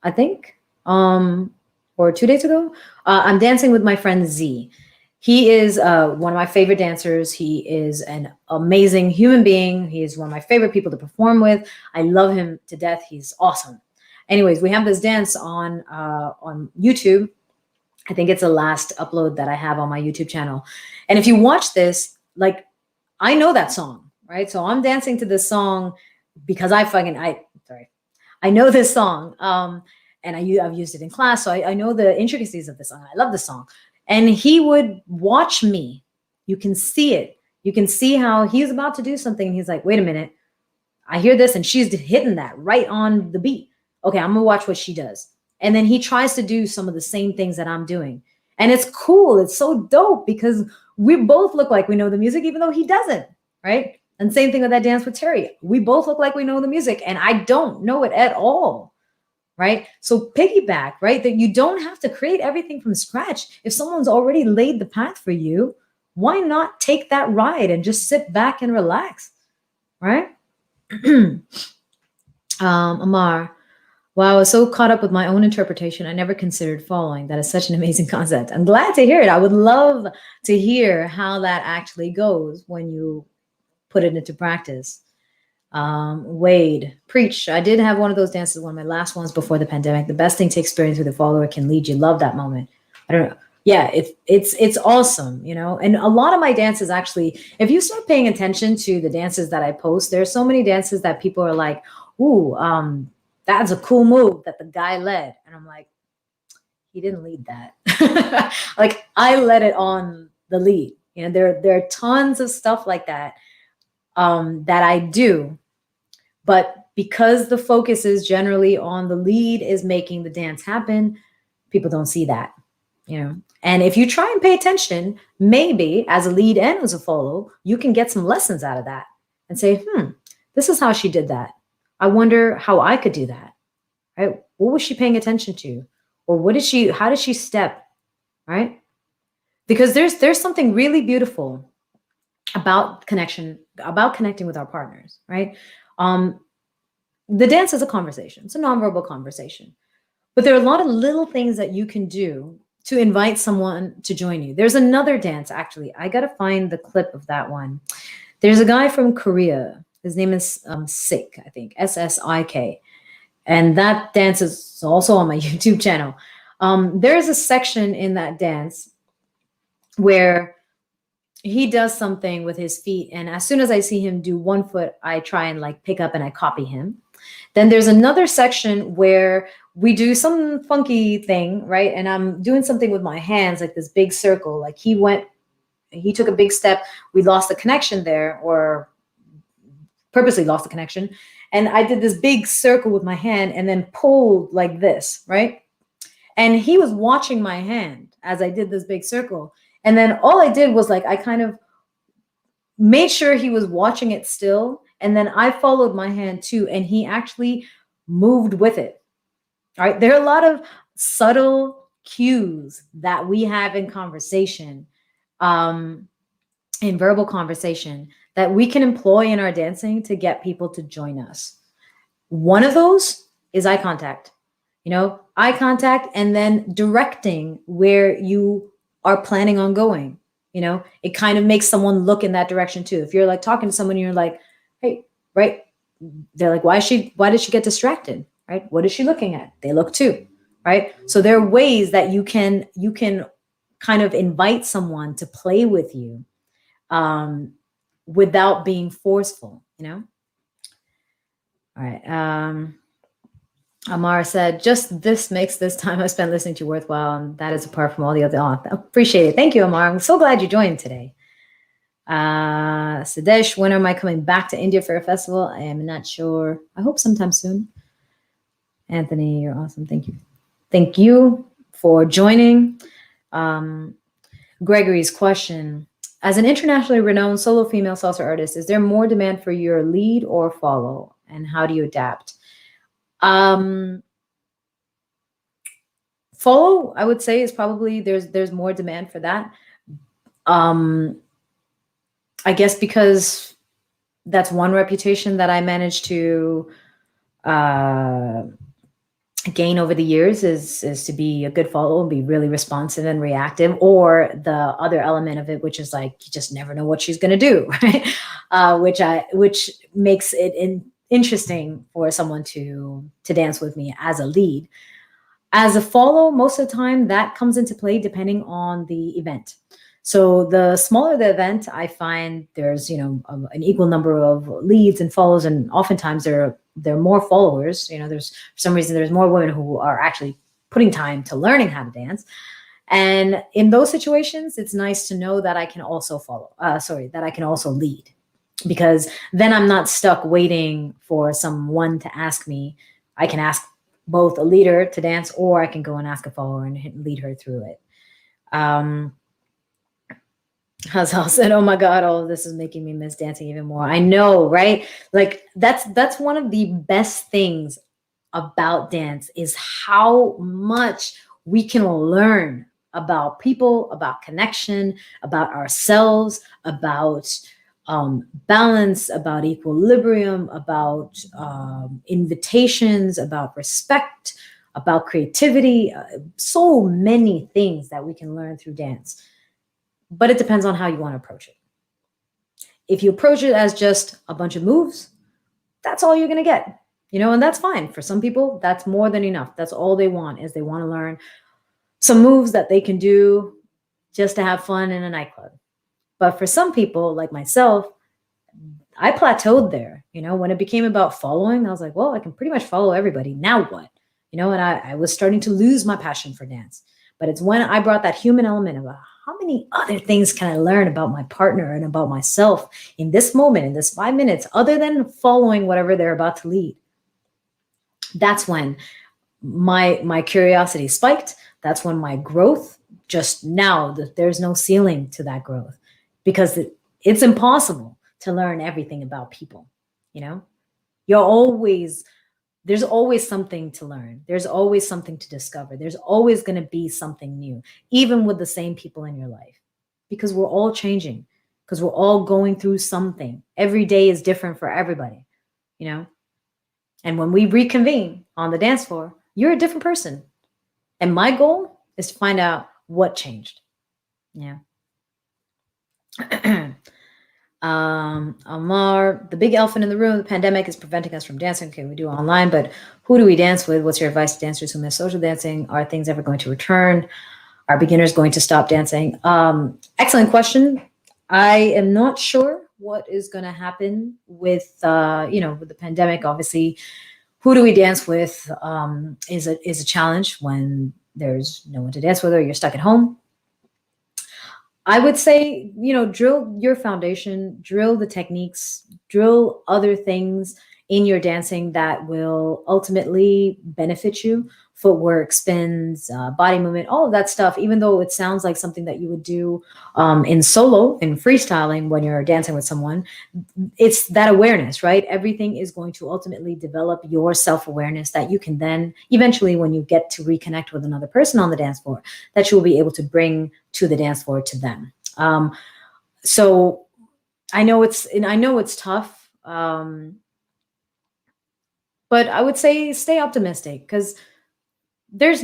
I think, or 2 days ago. I'm dancing with my friend Z. He is one of my favorite dancers. He is an amazing human being. He is one of my favorite people to perform with. I love him to death. He's awesome. Anyways, we have this dance on YouTube. I think it's the last upload that I have on my YouTube channel. And if you watch this, like, I know that song, right? So I'm dancing to this song because I know this song. And I've used it in class. So I know the intricacies of this song. I love the song. And he would watch me. You can see it. You can see how he's about to do something. And he's like, wait a minute. I hear this and she's hitting that right on the beat. Okay, I'm gonna watch what she does. And then he tries to do some of the same things that I'm doing. And it's cool. It's so dope because we both look like we know the music, even though he doesn't, right? And same thing with that dance with Terry. We both look like we know the music and I don't know it at all, right? So piggyback, right? That you don't have to create everything from scratch. If someone's already laid the path for you, why not take that ride and just sit back and relax, right? Amar, wow, I was so caught up with my own interpretation. I never considered following. That is such an amazing concept. I'm glad to hear it. I would love to hear how that actually goes when you put it into practice. Wade, preach. I did have one of those dances, one of my last ones before the pandemic. The best thing to experience with a follower can lead you. Love that moment. I don't know. Yeah, it's awesome, And a lot of my dances, actually, if you start paying attention to the dances that I post, there's so many dances that people are like, ooh, that's a cool move that the guy led. And I'm like, he didn't lead that. Like, I led it on the lead. There are tons of stuff like that that I do. But because the focus is generally on the lead is making the dance happen, people don't see that, And if you try and pay attention, maybe as a lead and as a follow, you can get some lessons out of that and say, this is how she did that. I wonder how I could do that, right? What was she paying attention to? Or how did she step, right? Because there's something really beautiful about connecting with our partners, right? The dance is a conversation. It's a nonverbal conversation. But there are a lot of little things that you can do to invite someone to join you. There's another dance, actually. I got to find the clip of that one. There's a guy from Korea. His name is Sik, I think, SSIK. And that dance is also on my YouTube channel. There's a section in that dance where he does something with his feet. And as soon as I see him do one foot, I try and like pick up and I copy him. Then there's another section where we do some funky thing, right? And I'm doing something with my hands, like this big circle. Like he took a big step. We lost the connection there, or purposely lost the connection. And I did this big circle with my hand and then pulled like this, right? And he was watching my hand as I did this big circle. And then all I did was like, I kind of made sure he was watching it still. And then I followed my hand too. And he actually moved with it. All right. There are a lot of subtle cues that we have in conversation, in verbal conversation, that we can employ in our dancing to get people to join us. One of those is eye contact. Eye contact, and then directing where you are planning on going. It kind of makes someone look in that direction too. If you're like talking to someone and you're like, hey, right? They're like, why did she get distracted? Right? What is she looking at? They look too, right? So there are ways that you can kind of invite someone to play with you without being forceful, All right. Amara said, just this makes this time I spent listening to you worthwhile. And that is apart from all the other. Oh, appreciate it. Thank you, Amara. I'm so glad you joined today. Sadesh, when am I coming back to India for a festival? I am not sure. I hope sometime soon. Anthony, you're awesome. Thank you. Thank you for joining. Gregory's question. As an internationally renowned solo female salsa artist, is there more demand for your lead or follow? And how do you adapt? Follow, I would say, is probably there's more demand for that. I guess because that's one reputation that I managed to gain over the years is to be a good follow and be really responsive and reactive, or the other element of it, which is like, you just never know what she's going to do, right? Which makes it interesting for someone to dance with me as a lead. As a follow, most of the time that comes into play depending on the event. So the smaller the event, I find there's an equal number of leads and follows, and oftentimes there are more followers. There's, for some reason, there's more women who are actually putting time to learning how to dance. And in those situations, it's nice to know that I can also that I can also lead, because then I'm not stuck waiting for someone to ask me. I can ask both a leader to dance, or I can go and ask a follower and lead her through it. Hazal said, oh my God, all of this is making me miss dancing even more. I know, right? Like that's one of the best things about dance, is how much we can learn about people, about connection, about ourselves, about balance, about equilibrium, about invitations, about respect, about creativity, so many things that we can learn through dance. But it depends on how you want to approach it. If you approach it as just a bunch of moves, that's all you're going to get, and that's fine. For some people, that's more than enough. That's all they want, is they want to learn some moves that they can do just to have fun in a nightclub. But for some people, like myself, I plateaued there. When it became about following, I was like, well, I can pretty much follow everybody. Now what? And I was starting to lose my passion for dance. But it's when I brought that human element of how many other things can I learn about my partner and about myself in this moment, in this 5 minutes, other than following whatever they're about to lead. That's when my curiosity spiked. That's when my growth, just now, there's no ceiling to that growth, because it's impossible to learn everything about people. There's always something to learn. There's always something to discover. There's always going to be something new, even with the same people in your life, because we're all changing, because we're all going through something. Every day is different for everybody, And when we reconvene on the dance floor, you're a different person. And my goal is to find out what changed? Yeah. Amar, the big elephant in the room, the pandemic is preventing us from dancing. Okay, we do online, but who do we dance with? What's your advice to dancers who miss social dancing? Are things ever going to return? Are beginners going to stop dancing? Excellent question. I am not sure what is going to happen with, with the pandemic. Obviously, who do we dance with is a challenge when there's no one to dance with or you're stuck at home. I would say, drill your foundation, drill the techniques, drill other things in your dancing that will ultimately benefit you. Footwork, spins, body movement, all of that stuff, even though it sounds like something that you would do in solo, in freestyling when you're dancing with someone, it's that awareness, right? Everything is going to ultimately develop your self-awareness that you can then eventually, when you get to reconnect with another person on the dance floor, that you will be able to bring to the dance floor to them. So I know it's tough, but I would say stay optimistic, because there's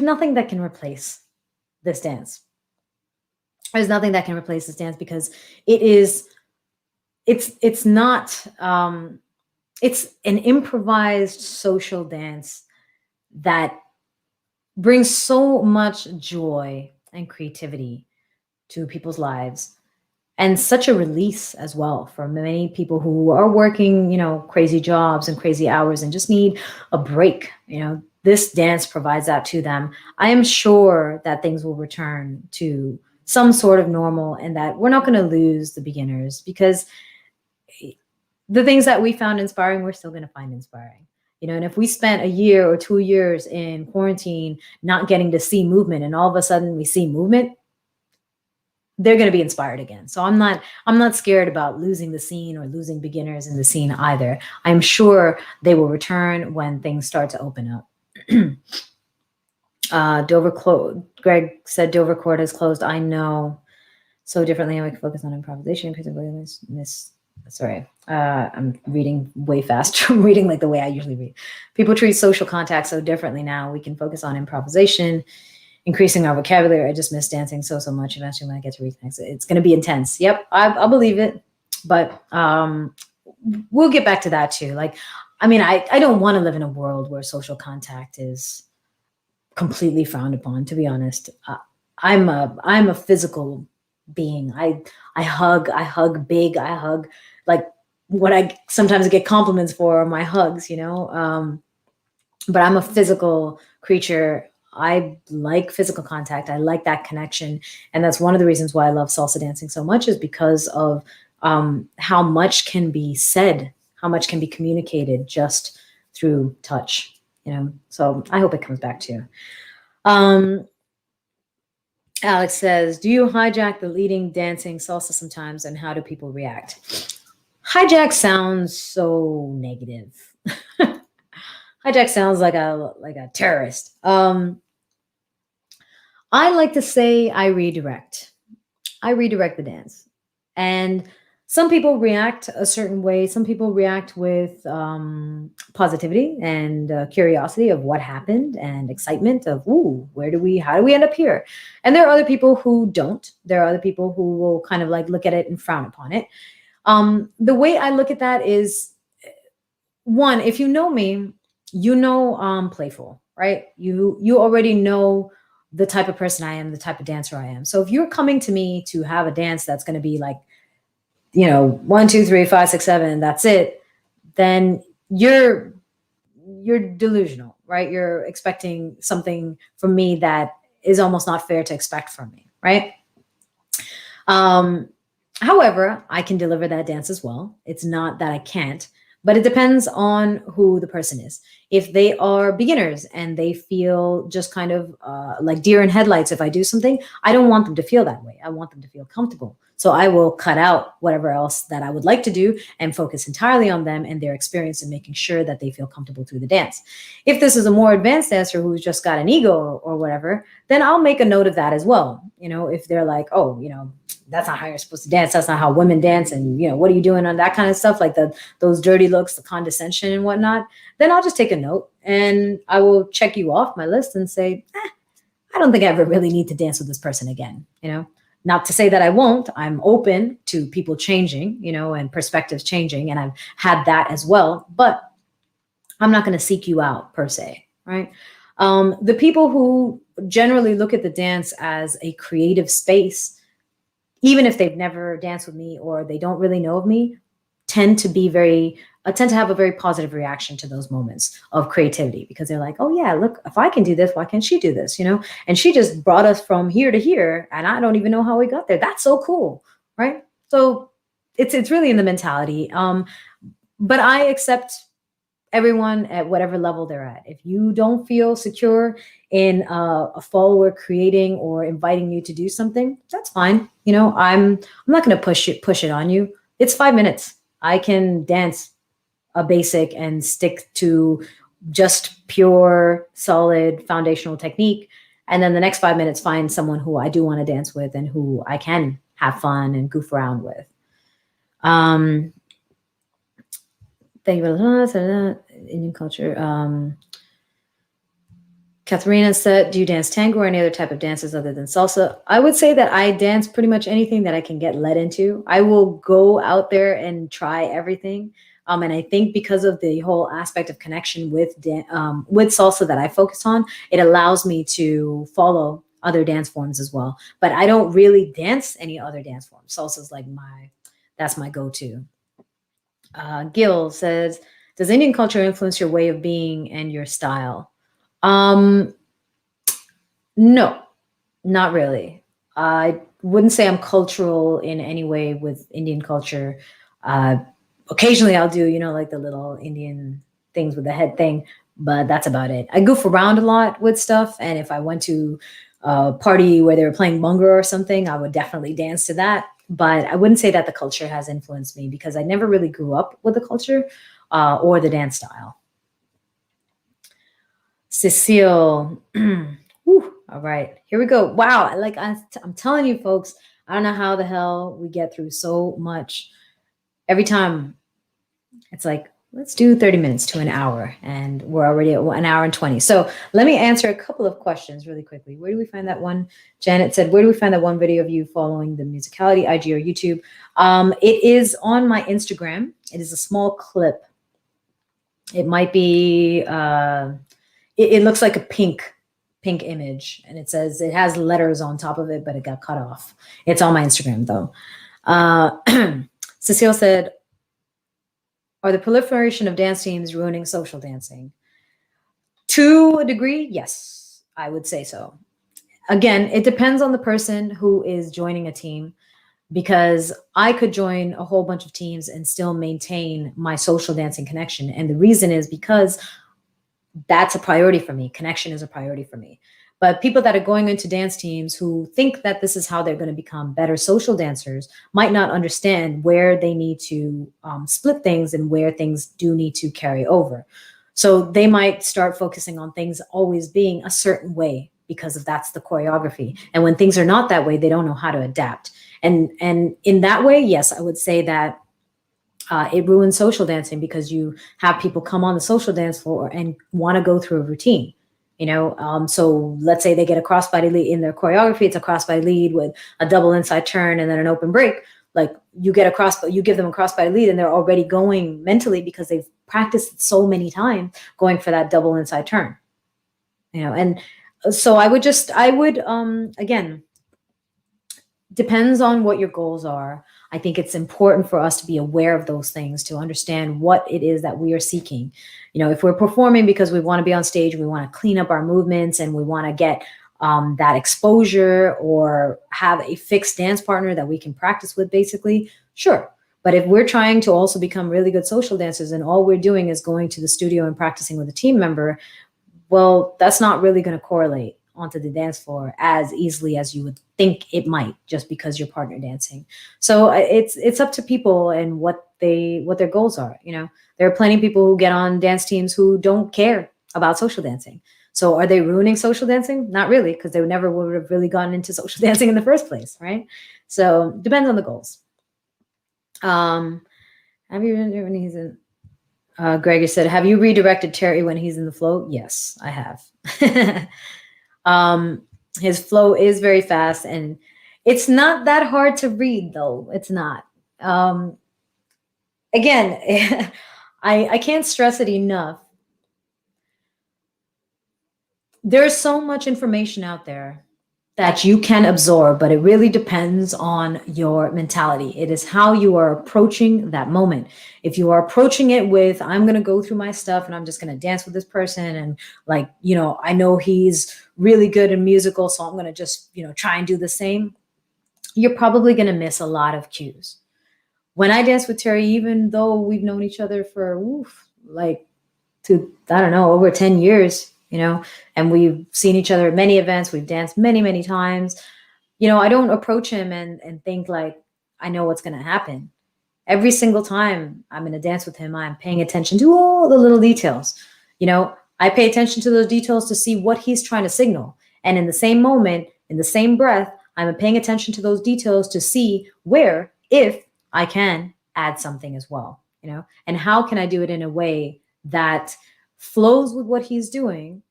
nothing that can replace this dance. There's nothing that can replace this dance, because it's not it's an improvised social dance that brings so much joy and creativity to people's lives, and such a release as well for many people who are working, crazy jobs and crazy hours and just need a break. This dance provides that to them. I am sure that things will return to some sort of normal, and that we're not going to lose the beginners, because the things that we found inspiring, we're still going to find inspiring. And if we spent a year or 2 years in quarantine not getting to see movement, and all of a sudden we see movement, they're going to be inspired again. So I'm not scared about losing the scene or losing beginners in the scene either. I'm sure they will return when things start to open up. Greg said Dover Court has closed. I know. So differently, I can focus on improvisation. Sorry, I'm reading way fast. I'm reading like the way I usually read. People treat social contact so differently now. We can focus on improvisation, increasing our vocabulary. I just miss dancing so much. Eventually, when I get to reconnect, it's going to be intense. Yep, I believe it. But we'll get back to that too. I don't want to live in a world where social contact is completely frowned upon, to be honest. I'm a physical being. I hug big. I hug like what I sometimes get compliments for my hugs, but I'm a physical creature. I like physical contact. I like that connection. And that's one of the reasons why I love salsa dancing so much, is because of how much can be said, how much can be communicated just through touch, So I hope it comes back to you. Alex says, do you hijack the leading dancing salsa sometimes, and how do people react? Hijack sounds so negative. Hijack sounds like a terrorist. I like to say I redirect. I redirect the dance. And some people react a certain way. Some people react with positivity and curiosity of what happened, and excitement of, ooh, how do we end up here? And there are other people who don't. There are other people who will kind of like look at it and frown upon it. The way I look at that is, one, if you know me, I'm playful, right? You already know the type of person I am, the type of dancer I am. So if you're coming to me to have a dance that's going to be like, 1, 2, 3, 5, 6, 7, that's it, then you're delusional, right? You're expecting something from me that is almost not fair to expect from me, right? However, I can deliver that dance as well. It's not that I can't, but it depends on who the person is. If they are beginners and they feel just kind of like deer in headlights, if I do something, I don't want them to feel that way. I want them to feel comfortable. So I will cut out whatever else that I would like to do and focus entirely on them and their experience, and making sure that they feel comfortable through the dance. If this is a more advanced dancer who's just got an ego or whatever, then I'll make a note of that as well. If they're like, oh, that's not how you're supposed to dance. That's not how women dance. And, what are you doing on that kind of stuff? Like those dirty looks, the condescension and whatnot. Then I'll just take a note and I will check you off my list and say, I don't think I ever really need to dance with this person again, Not to say that I won't. I'm open to people changing, and perspectives changing, and I've had that as well. But I'm not going to seek you out per se, right? The people who generally look at the dance as a creative space, even if they've never danced with me or they don't really know of me, tend to have a very positive reaction to those moments of creativity, because they're like, oh yeah, look, if I can do this, why can't she do this? And she just brought us from here to here, and I don't even know how we got there. That's so cool, right? So it's really in the mentality. But I accept everyone at whatever level they're at. If you don't feel secure in a follower creating or inviting you to do something, that's fine. I'm not going to push it on you. It's 5 minutes. I can dance a basic and stick to just pure, solid, foundational technique. And then the next 5 minutes, find someone who I do want to dance with and who I can have fun and goof around with. Thank you for Indian culture. Katharina said, do you dance tango or any other type of dances other than salsa? I would say that I dance pretty much anything that I can get led into. I will go out there and try everything. And I think because of the whole aspect of connection with salsa that I focus on, it allows me to follow other dance forms as well. But I don't really dance any other dance forms. Salsa is like that's my go-to. Gil says, does Indian culture influence your way of being and your style? No, not really. I wouldn't say I'm cultural in any way with Indian culture. Occasionally I'll do, like the little Indian things with the head thing, but that's about it. I goof around a lot with stuff. And if I went to a party where they were playing Bhangra or something, I would definitely dance to that. But I wouldn't say that the culture has influenced me, because I never really grew up with the culture or the dance style. Cecile. Whew, all right, here we go. Wow. I'm telling you, folks, I don't know how the hell we get through so much. Every time it's like, let's do 30 minutes to an hour, and we're already at 1 hour and 20. So let me answer a couple of questions really quickly. Where do we find that one? Janet said, where do we find that one video of you following the musicality, IG or YouTube? It is on my Instagram. It is a small clip. It might be, it looks like a pink image, and it has letters on top of it, but it got cut off. It's on my Instagram though. Cecile said, are the proliferation of dance teams ruining social dancing? To a degree, yes, I would say so. Again, it depends on the person who is joining a team, because I could join a whole bunch of teams and still maintain my social dancing connection. And the reason is because that's a priority for me. Connection is a priority for me. But people that are going into dance teams who think that this is how they're going to become better social dancers might not understand where they need to split things and where things do need to carry over. So they might start focusing on things always being a certain way because that's the choreography. And when things are not that way, they don't know how to adapt. And in that way, yes, I would say that it ruins social dancing, because you have people come on the social dance floor and want to go through a routine. So let's say they get a crossbody lead in their choreography. It's a crossbody lead with a double inside turn and then an open break. Like you give them a crossbody lead, and they're already going mentally, because they've practiced it so many times, going for that double inside turn. And so I would again, depends on what your goals are. I think it's important for us to be aware of those things, to understand what it is that we are seeking. If we're performing because we want to be on stage, we want to clean up our movements, and we want to get that exposure or have a fixed dance partner that we can practice with, basically, sure. But if we're trying to also become really good social dancers, and all we're doing is going to the studio and practicing with a team member, well, that's not really going to correlate onto the dance floor as easily as you would think it might, just because you're partner dancing. So it's up to people and what their goals are. There are plenty of people who get on dance teams who don't care about social dancing. So are they ruining social dancing? Not really, because they never would have really gotten into social dancing in the first place, right? So depends on the goals. Have you been there when he's in? Gregor said, have you redirected Terry when he's in the flow? Yes, I have. His flow is very fast, and it's not that hard to read, though. It's not. Again, I can't stress it enough. There's so much information out there that you can absorb, but it really depends on your mentality. It is how you are approaching that moment. If you are approaching it with, I'm going to go through my stuff and I'm just going to dance with this person. And like, I know he's really good in musical, so I'm going to just, try and do the same. You're probably going to miss a lot of cues. When I dance with Terry, even though we've known each other for, I don't know, over 10 years, and we've seen each other at many events. We've danced many, many times. I don't approach him and think like, I know what's going to happen. Every single time I'm going to dance with him, I'm paying attention to all the little details. I pay attention to those details to see what he's trying to signal. And in the same moment, in the same breath, I'm paying attention to those details to see where, if I can add something as well, and how can I do it in a way that flows with what he's doing,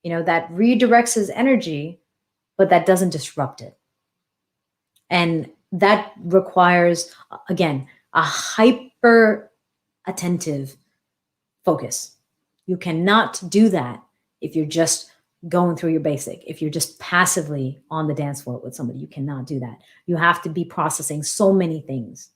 that redirects his energy, but that doesn't disrupt it. And that requires, again, a hyper attentive focus. You cannot do that if you're just going through your basic. If you're just passively on the dance floor with somebody, you cannot do that. You have to be processing so many things,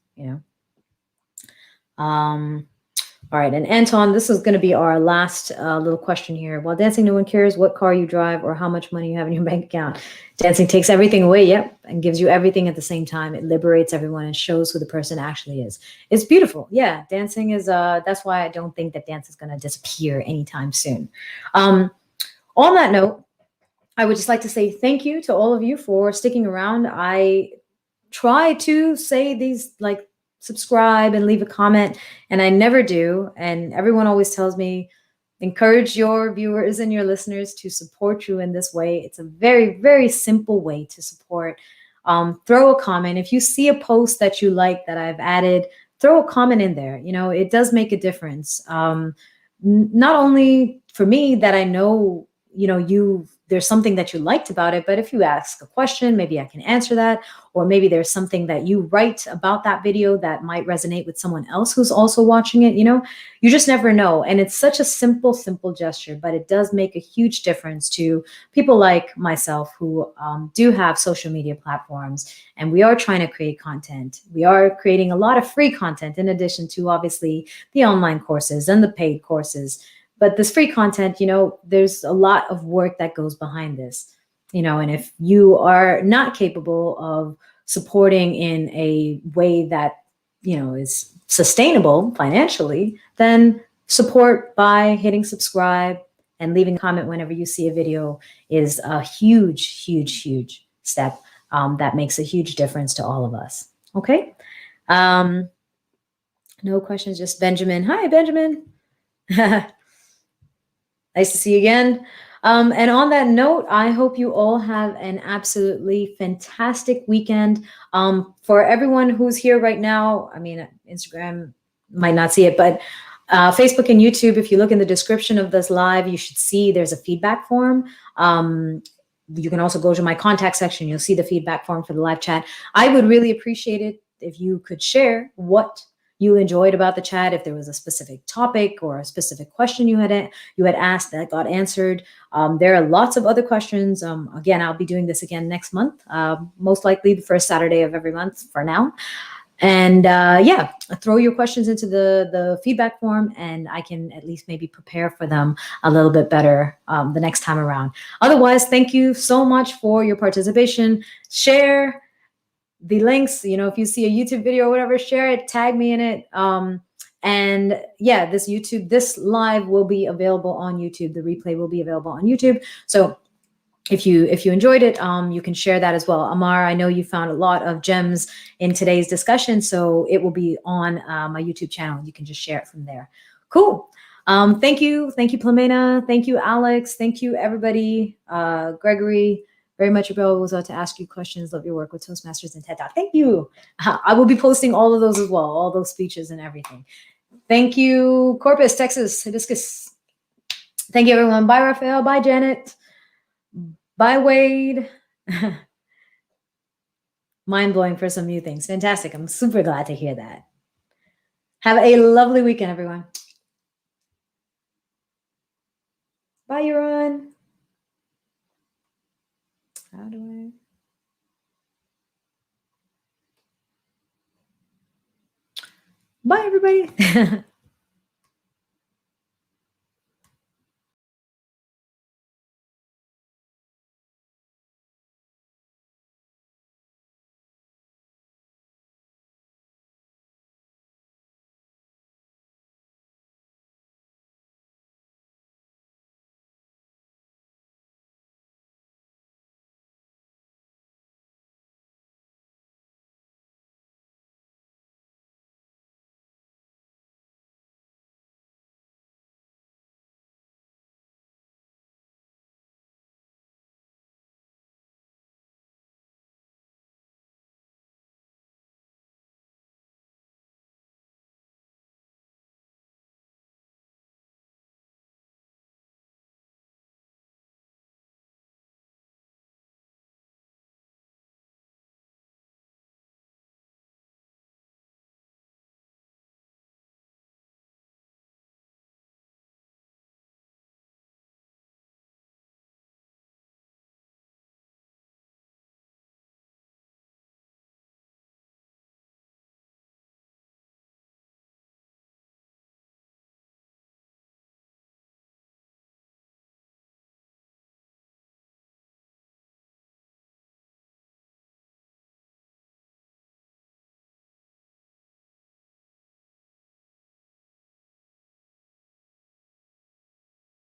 All right, and Anton, this is going to be our last little question here. While dancing, no one cares what car you drive or how much money you have in your bank account. Dancing takes everything away, yep, and gives you everything at the same time. It liberates everyone and shows who the person actually is. It's beautiful. Yeah, dancing is, that's why I don't think that dance is going to disappear anytime soon. On that note, I would just like to say thank you to all of you for sticking around. I try to say these, like, subscribe and leave a comment, and I never do. And everyone always tells me, encourage your viewers and your listeners to support you in this way. It's a very, very simple way to support. Throw a comment. If you see a post that you like that I've added, throw a comment in there. It does make a difference. Not only for me that I know, there's something that you liked about it, but if you ask a question, maybe I can answer that. Or maybe there's something that you write about that video that might resonate with someone else who's also watching it. You just never know. And it's such a simple, simple gesture, but it does make a huge difference to people like myself who do have social media platforms. And we are trying to create content. We are creating a lot of free content in addition to obviously the online courses and the paid courses. But this free content, there's a lot of work that goes behind this, and if you are not capable of supporting in a way that, is sustainable financially, then support by hitting subscribe and leaving a comment whenever you see a video is a huge, huge, huge step that makes a huge difference to all of us. Okay. No questions, just Benjamin. Hi, Benjamin. Nice to see you again. And on that note, I hope you all have an absolutely fantastic weekend. For everyone who's here right now, Instagram might not see it, but Facebook and YouTube, if you look in the description of this live, you should see there's a feedback form. You can also go to my contact section. You'll see the feedback form for the live chat. I would really appreciate it if you could share what you enjoyed about the chat, if there was a specific topic or a specific question you had asked that got answered. There are lots of other questions. Again, I'll be doing this again next month, most likely the first Saturday of every month for now. And throw your questions into the feedback form, and I can at least maybe prepare for them a little bit better the next time around. Otherwise, thank you so much for your participation. Share the links, if you see a YouTube video or whatever, share it, tag me in it. And yeah, this live will be available on YouTube. The replay will be available on YouTube. So if you enjoyed it, you can share that as well. Amar, I know you found a lot of gems in today's discussion, so it will be on my YouTube channel. You can just share it from there. Cool. Thank you, Plamena. Thank you, Alex. Thank you, everybody. Gregory. Very much available to ask you questions. Love your work with Toastmasters and TED Talk. Thank you. I will be posting all of those as well, all those speeches and everything. Thank you, Corpus, Texas, Hibiscus. Thank you, everyone. Bye, Raphael. Bye, Janet. Bye, Wade. Mind blowing for some new things. Fantastic. I'm super glad to hear that. Have a lovely weekend, everyone. Bye, Yaron. How do I? Bye, everybody.